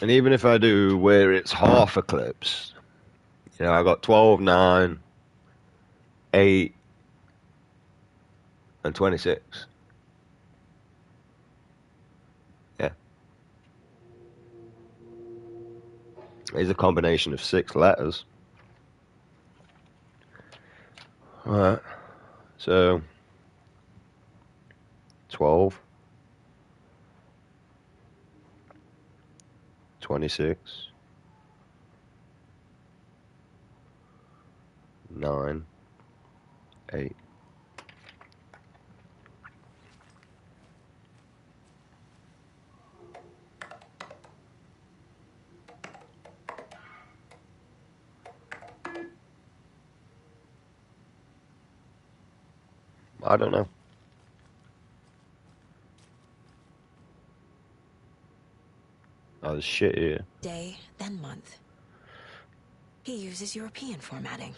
A: And even if I do where it's half eclipse, you know, I got 12, 9, 8, and 26. Yeah. It's a combination of 6 letters. Alright. So, 12, 26, 9, 8. I don't know. Oh, there's shit here.
D: Day, then month. He uses European formatting.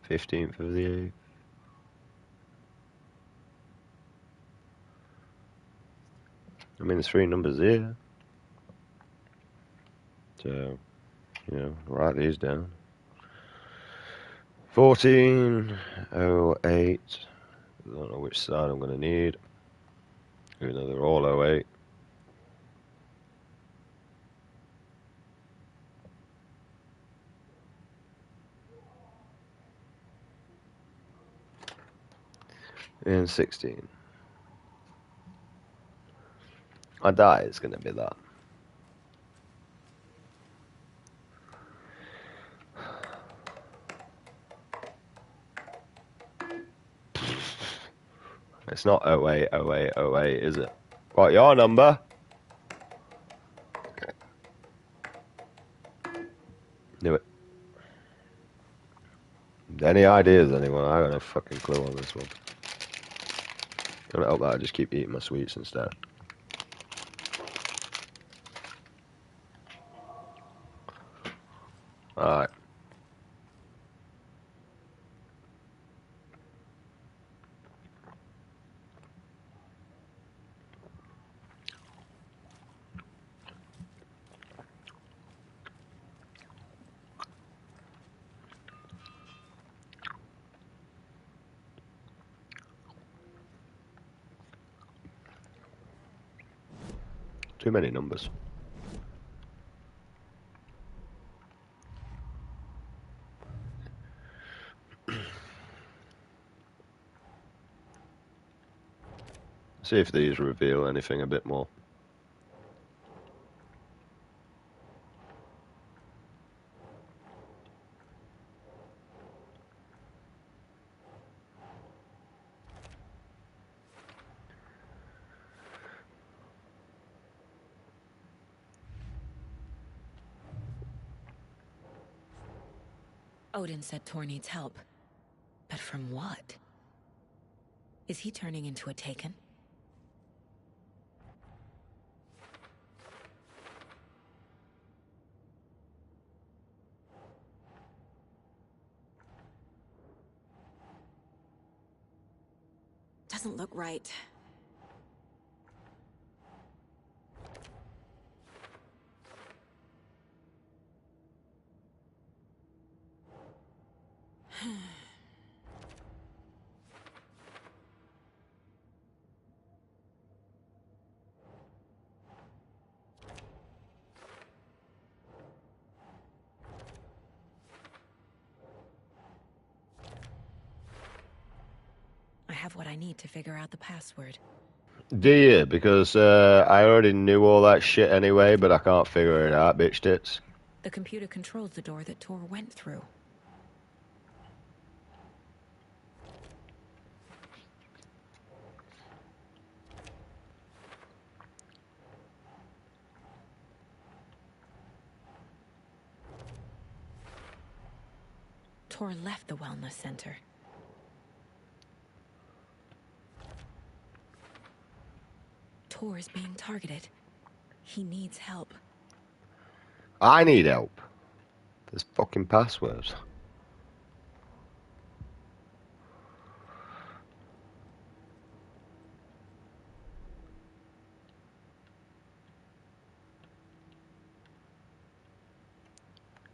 A: $15th of the 8th. I mean, there's 3 numbers here. So, you know, write these down. 1408. I don't know which side I'm going to need. Even though they're all 08. And 16. I doubt it's going to be that. It's not 080808, is it? What, your number? Okay. Knew it. Any ideas, anyone? I got no fucking clue on this one. I'm gonna hope that I just keep eating my sweets instead. Alright. Too many numbers. See if these reveal anything a bit more.
D: Odin said Tor needs help. But from what? Is he turning into a Taken? Doesn't look right. I have what I need to figure out the password.
A: Do you? Because I already knew all that shit anyway, but I can't figure it out, bitch tits.
D: The computer controls the door that Tor went through. Tor left the wellness center. Tor is being targeted. He needs help.
A: I need help. There's fucking passwords.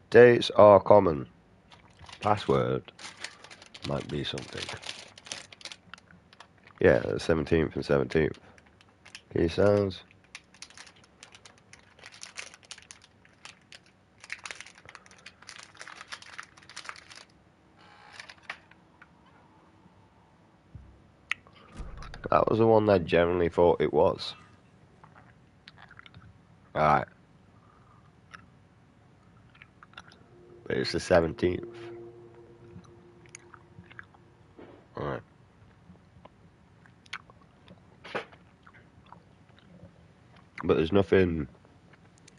A: Dates are common. Password might be something. Yeah, the 17th and 17th. Key sounds. That was the one I generally thought it was. Alright. But it's the 17th. Alright. but there's nothing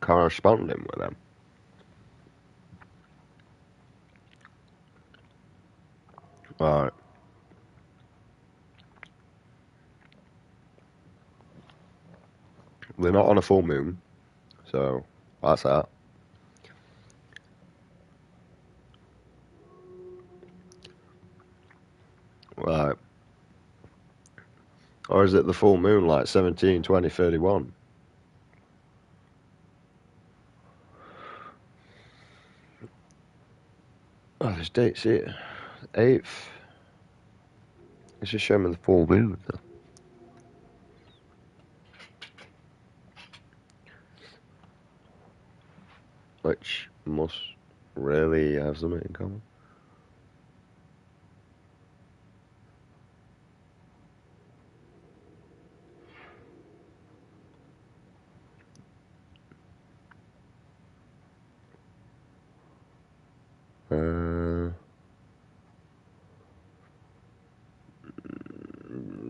A: corresponding with them. Right. They're not on a full moon, so that's that. Right. Or is it the full moon, like 17, 20, 31? Oh, there's dates here. 8th. It's just showing me the full moon. Which must really have something in common.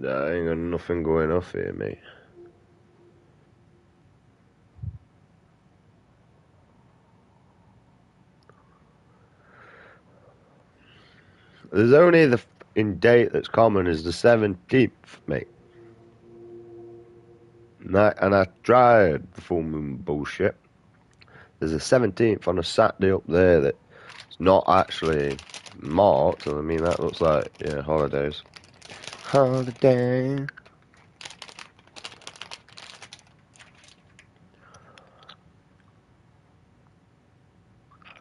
A: I ain't got nothing going off here, mate. There's only the in date that's common is the 17th, mate. And I tried the full moon bullshit. There's a 17th on a Saturday up there that's not actually marked. I mean, that looks like, yeah, holidays. Holiday.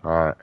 A: Alright.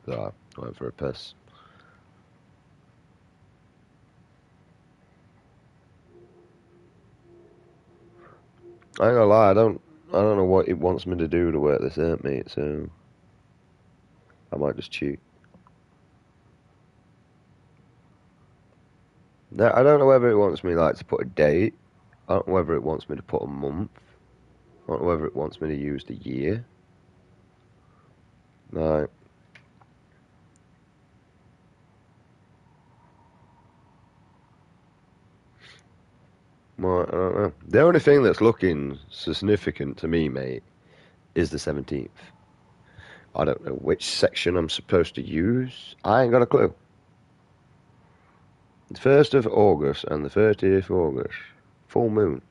A: So I went for a piss. I ain't gonna lie, I don't know what it wants me to do to work this out, mate, so I might just cheat. I don't know whether it wants me like to put a date. I don't know whether it wants me to put a month. I don't know whether it wants me to use the year. Right. Well, I don't know. The only thing that's looking significant to me, mate, is the 17th. I don't know which section I'm supposed to use. I ain't got a clue. The 1st of August and the 30th of August. Full moon.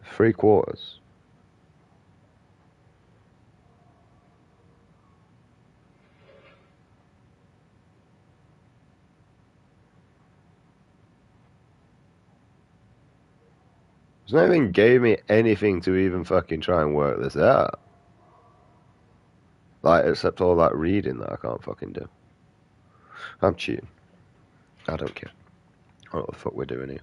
A: 3/4. It's not even gave me anything to even fucking try and work this out. Like, except all that reading that I can't fucking do. I'm cheating. I don't care. I don't know what the fuck we're doing here.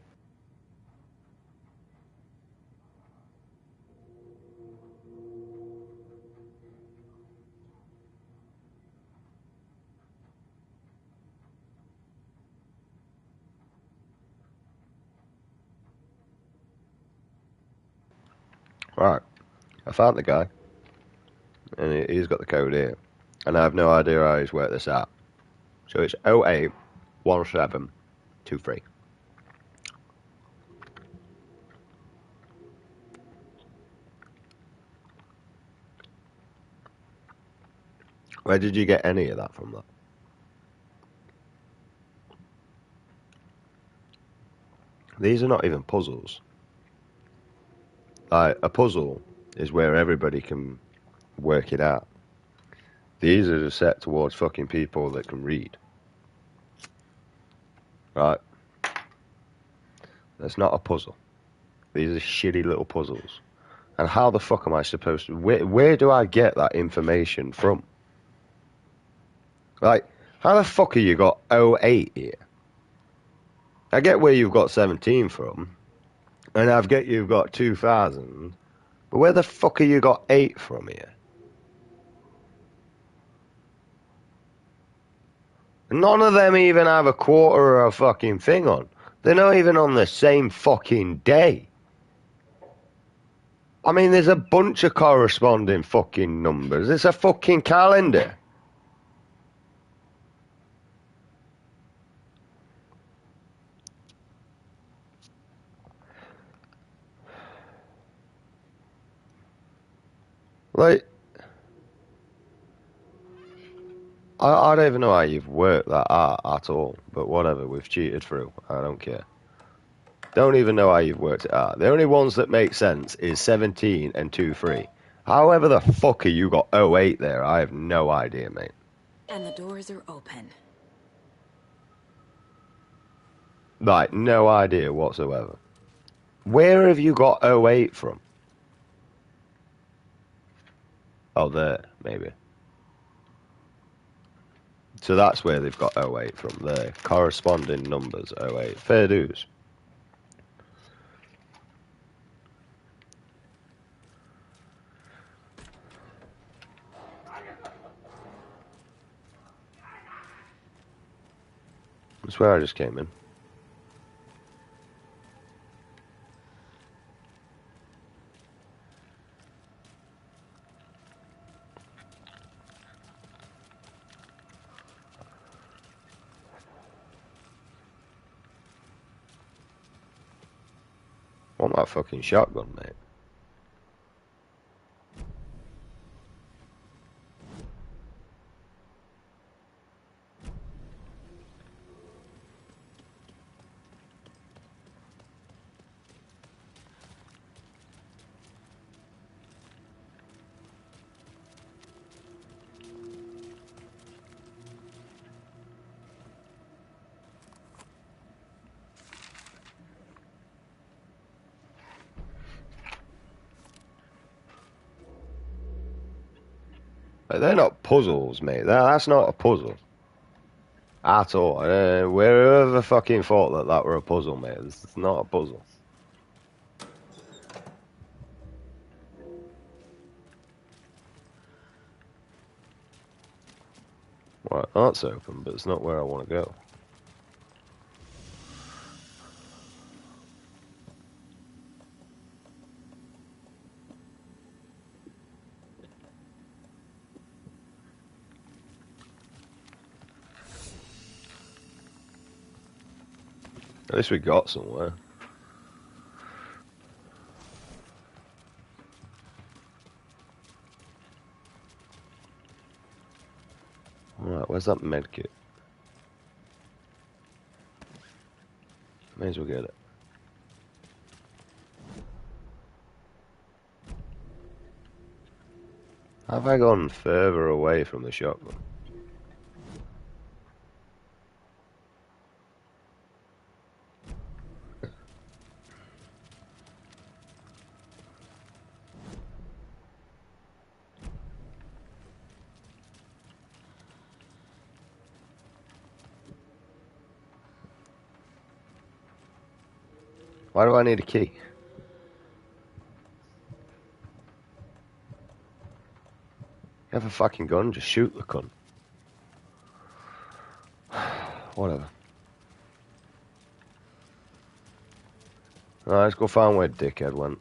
A: Right. I found the guy. And he's got the code here. And I have no idea how he's worked this out. So it's 08 61723. Where did you get any of that from, though? These are not even puzzles. A puzzle is where everybody can work it out. These are just set towards fucking people that can read. Right? That's not a puzzle. These are shitty little puzzles. And how the fuck am I supposed to... Where do I get that information from? Like, how the fuck have you got 08 here? I get where you've got 17 from. And I get you've got 2000. But where the fuck have you got 8 from here? None of them even have a quarter or a fucking thing on. They're not even on the same fucking day. I mean, there's a bunch of corresponding fucking numbers. It's a fucking calendar. Like, I don't even know how you've worked that out at all. But whatever, we've cheated through. I don't care. Don't even know how you've worked it out. The only ones that make sense is 17 and 23. However the fuck have you got 08 there? I have no idea, mate.
D: And the doors are open.
A: Like, no idea whatsoever. Where have you got 08 from? Oh, there, maybe. So that's where they've got 08 from there. Corresponding numbers, 08. Fair dues. That's where I just came in. I want that fucking shotgun, mate. Like, they're not puzzles, mate. That's not a puzzle. At all. Whoever fucking thought that were a puzzle, mate. It's not a puzzle. Right, that's open, but it's not where I want to go. At least we got somewhere. Alright, where's that medkit? May as well get it. Have I gone further away from the shotgun? Why do I need a key? You have a fucking gun, just shoot the cunt. Whatever. Alright, let's go find where dickhead went.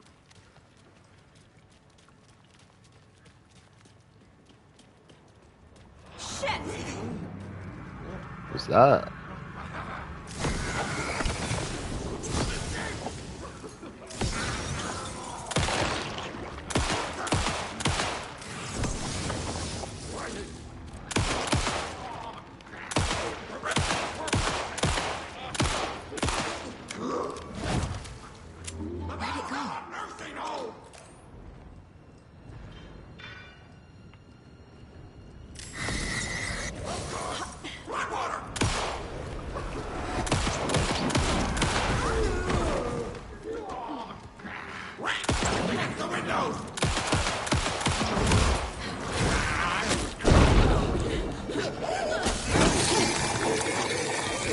E: Shit!
A: What's that?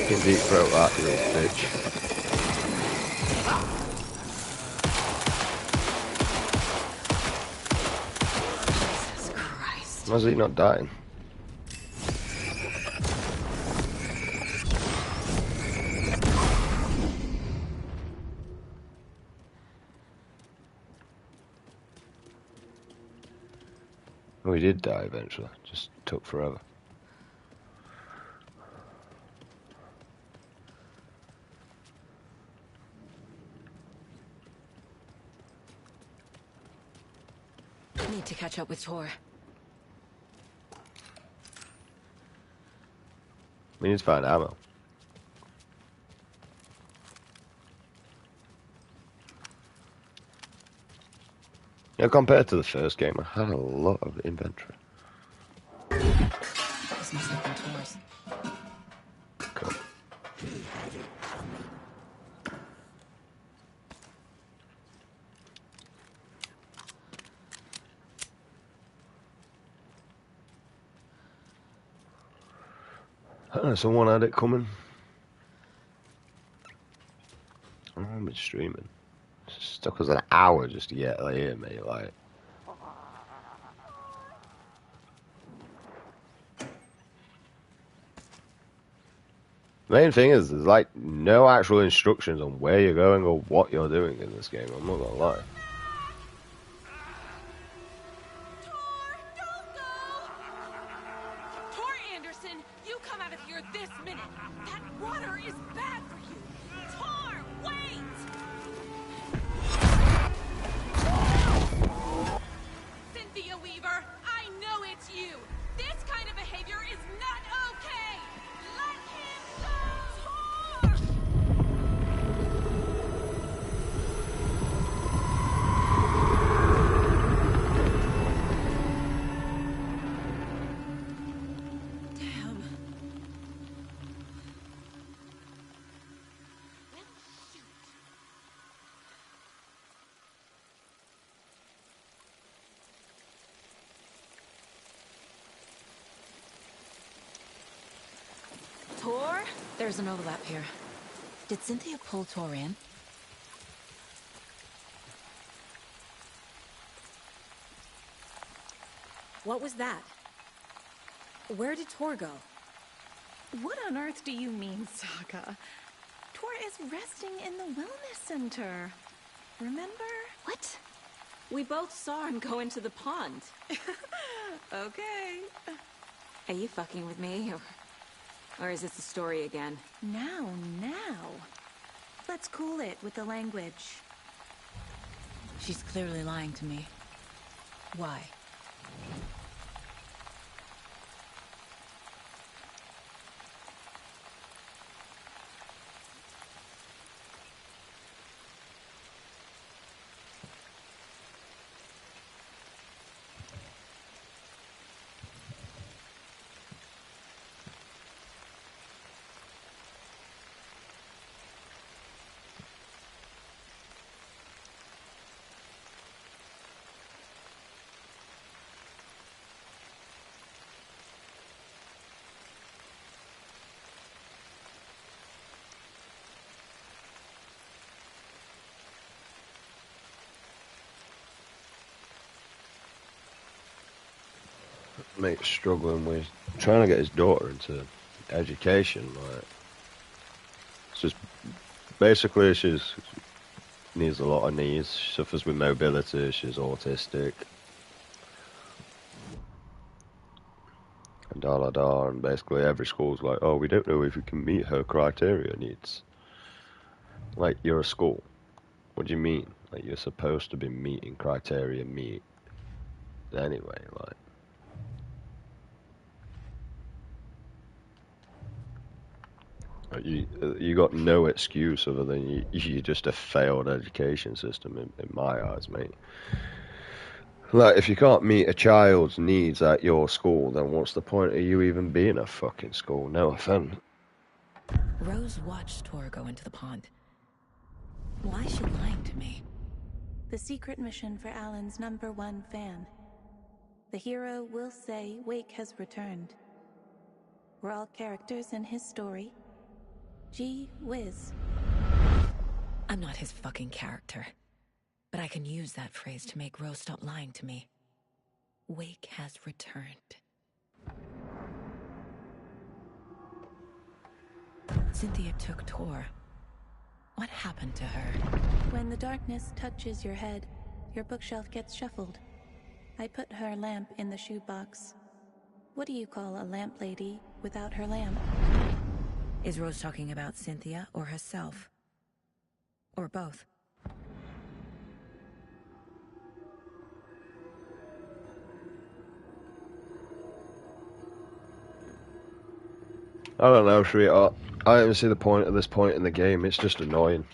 A: Fucking deep throat that, you little bitch.
D: Jesus Christ.
A: Why is he not dying? Oh, he did die eventually. Just took forever.
D: Need to catch up with Tor.
A: We need to find ammo. Yeah, compared to the first game, I had a lot of inventory.
D: This must have been Tor's.
A: Cool. Someone had it coming. I've been streaming. It took us an hour just to get here, mate. Like, main thing is, there's like no actual instructions on where you're going or what you're doing in this game. I'm not gonna lie.
E: Tor, don't go! Tor Anderson, you come out of here this minute. That water is bad for you. Tor, wait! Cynthia Weaver, I know it's you. This kind of behavior is not okay. Let him go! Tor!
D: Damn. Tor? There's an overlap here. Did Cynthia pull Tor in? What was that? Where did Tor go?
E: What on earth do you mean, Saga? Tor is resting in the wellness center. Remember?
D: What? We both saw him go into the pond.
E: Okay.
D: Are you fucking with me? Or is this a story again?
E: Now. Let's cool it with the language.
D: She's clearly lying to me. Why?
A: Mate's struggling with trying to get his daughter into education. Like, it's just basically she's needs a lot of needs. She suffers with mobility. She's autistic. And da la da. And basically every school's like, oh, we don't know if we can meet her criteria needs. Like, you're a school. What do you mean? Like, you're supposed to be meeting criteria meet anyway. Like, you got no excuse other than you just a failed education system in my eyes, mate. Like, if you can't meet a child's needs at your school, then what's the point of you even being a fucking school? No offense.
D: Rose watched Tor go into the pond. Why is she lying to me?
E: The secret mission for Alan's #1 fan. The hero will say Wake has returned. We're all characters in his story. Gee whiz.
D: I'm not his fucking character. But I can use that phrase to make Rose stop lying to me. Wake has returned. Cynthia took Tor. What happened to her?
E: When the darkness touches your head, your bookshelf gets shuffled. I put her lamp in the shoebox. What do you call a lamp lady without her lamp?
D: Is Rose talking about Cynthia or herself? Or both?
A: I don't know, sweetheart. I don't even see the point at this point in the game. It's just annoying.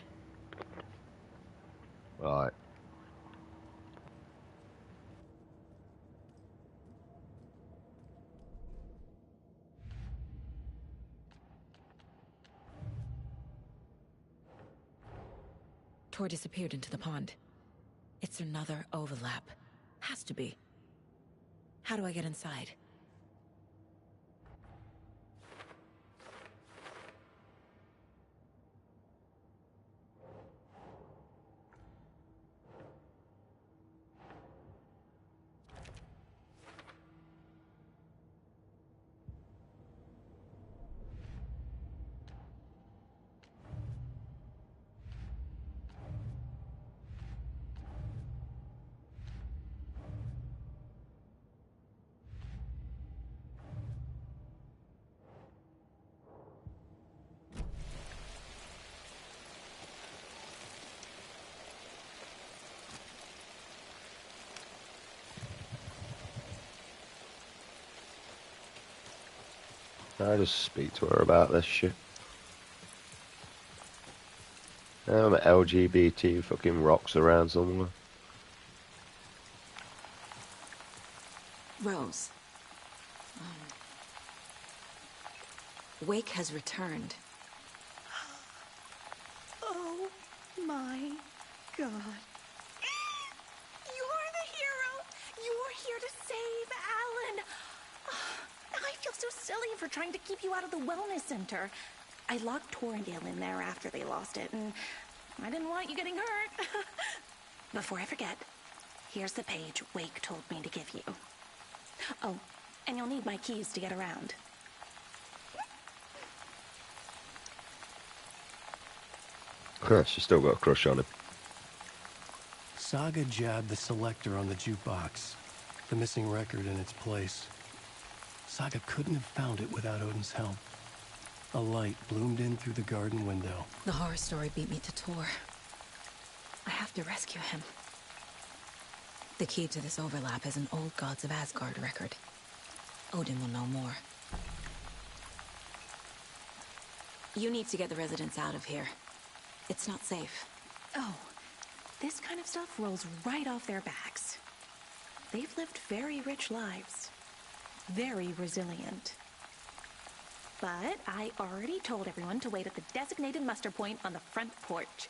A: Right.
D: Tor disappeared into the pond. It's another overlap. Has to be. How do I get inside?
A: I just speak to her about this shit. LGBT fucking rocks around somewhere.
D: Rose. Wake has returned.
E: Oh my god. You're the hero! You're here to save Alan! I feel so silly for trying to keep you out of the wellness center. I locked Torringale in there after they lost it, and I didn't want you getting hurt. Before I forget, here's the page Wake told me to give you. Oh, and you'll need my keys to get around.
A: She's still got a crush on him.
H: Saga jabbed the selector on the jukebox, the missing record in its place. Saga couldn't have found it without Odin's help. A light bloomed in through the garden window.
D: The horror story beat me to Tor. I have to rescue him. The key to this overlap is an old Gods of Asgard record. Odin will know more. You need to get the residents out of here. It's not safe.
E: Oh, this kind of stuff rolls right off their backs. They've lived very rich lives. Very resilient. But I already told everyone to wait at the designated muster point on the front porch.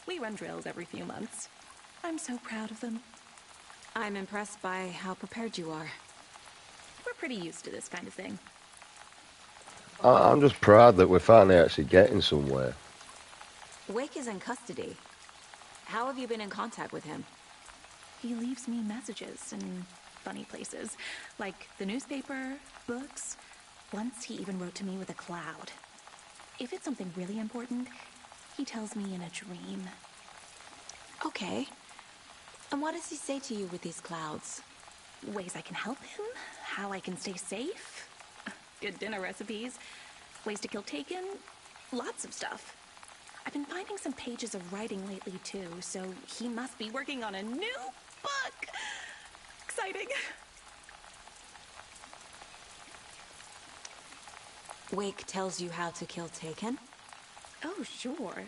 E: We run drills every few months. I'm so proud of them.
D: I'm impressed by how prepared you are.
E: We're pretty used to this kind of thing.
A: I'm just proud that we're finally actually getting somewhere.
D: Wake is in custody. How have you been in contact with him?
E: He leaves me messages in funny places, like the newspaper, books. Once he even wrote to me with a cloud. If it's something really important, he tells me in a dream.
D: Okay. And what does he say to you with these clouds?
E: Ways I can help him, how I can stay safe, good dinner recipes, ways to kill Taken, lots of stuff. I've been finding some pages of writing lately too, so he must be working on a new book. Exciting.
D: Wake tells you how to kill Taken?
E: Oh, sure.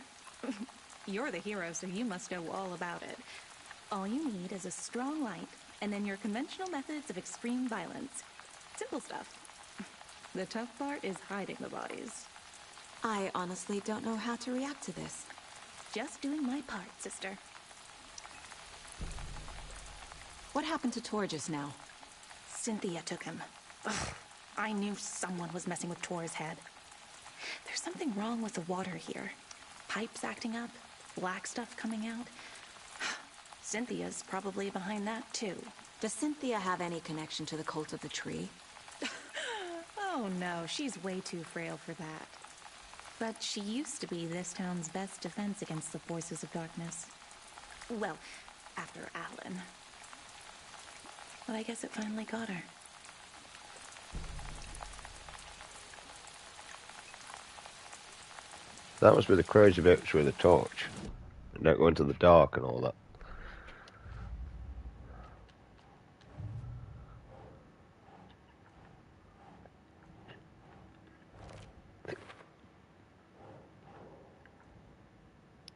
E: You're the hero, so you must know all about it. All you need is a strong light, and then your conventional methods of extreme violence. Simple stuff. The tough part is hiding the bodies.
D: I honestly don't know how to react to this.
E: Just doing my part, sister.
D: What happened to Tor just now?
E: Cynthia took him. Ugh, I knew someone was messing with Tor's head. There's something wrong with the water here. Pipes acting up, black stuff coming out. Cynthia's probably behind that, too.
D: Does Cynthia have any connection to the cult of the tree?
E: Oh no, she's way too frail for that. But she used to be this town's best defense against the forces of darkness. Well, after Alan. But I guess it finally got her.
A: That must be the crazy bitch with a torch. And don't go into the dark and all that.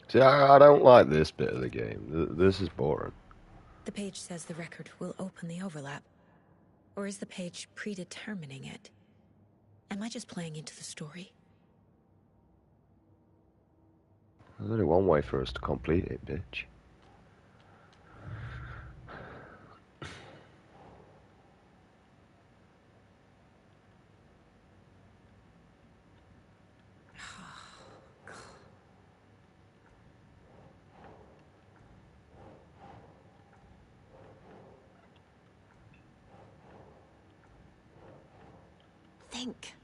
A: See, I don't like this bit of the game. This is boring.
D: The page says the record will open the overlap. Or is the page predetermining it? Am I just playing into the story?
A: There's only one way for us to complete it, bitch.
D: Think.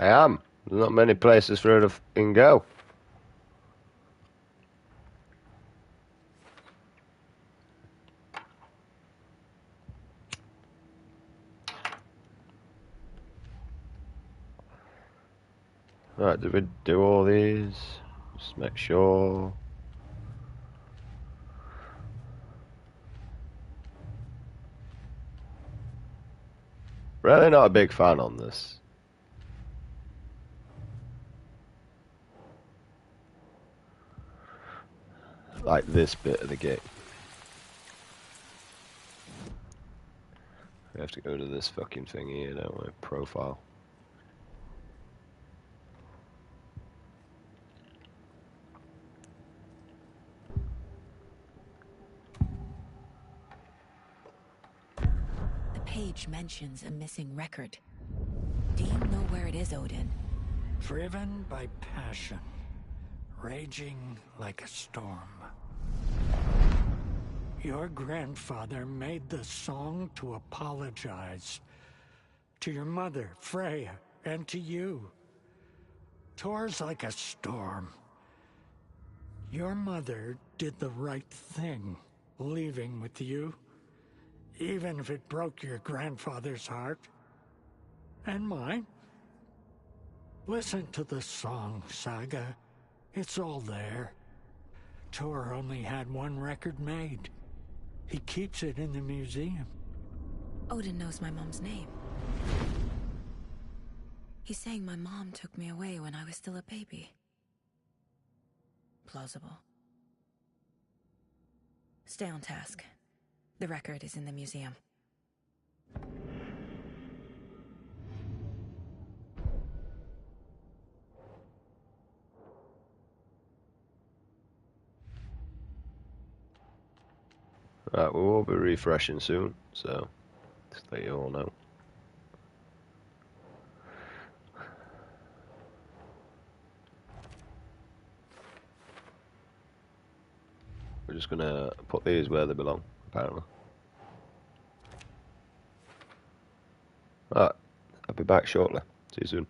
A: I am. There's not many places for her to fucking go. Right, did we do all these? Just make sure. Really not a big fan on this. Like this bit of the game. We have to go to this fucking thing here, don't we? Profile.
D: The page mentions a missing record. Do you know where it is, Odin?
F: Driven by passion, raging like a storm. Your grandfather made the song to apologize to your mother, Freya, and to you. Tor's like a storm. Your mother did the right thing, leaving with you, even if it broke your grandfather's heart. And mine. Listen to the song, Saga. It's all there. Tor only had one record made. He keeps it in the museum.
D: Odin knows my mom's name. He's saying my mom took me away when I was still a baby. Plausible. Stay on task. The record is in the museum.
A: Right, we will be refreshing soon, so just let you all know. We're just gonna put these where they belong, apparently. Alright, I'll be back shortly. See you soon.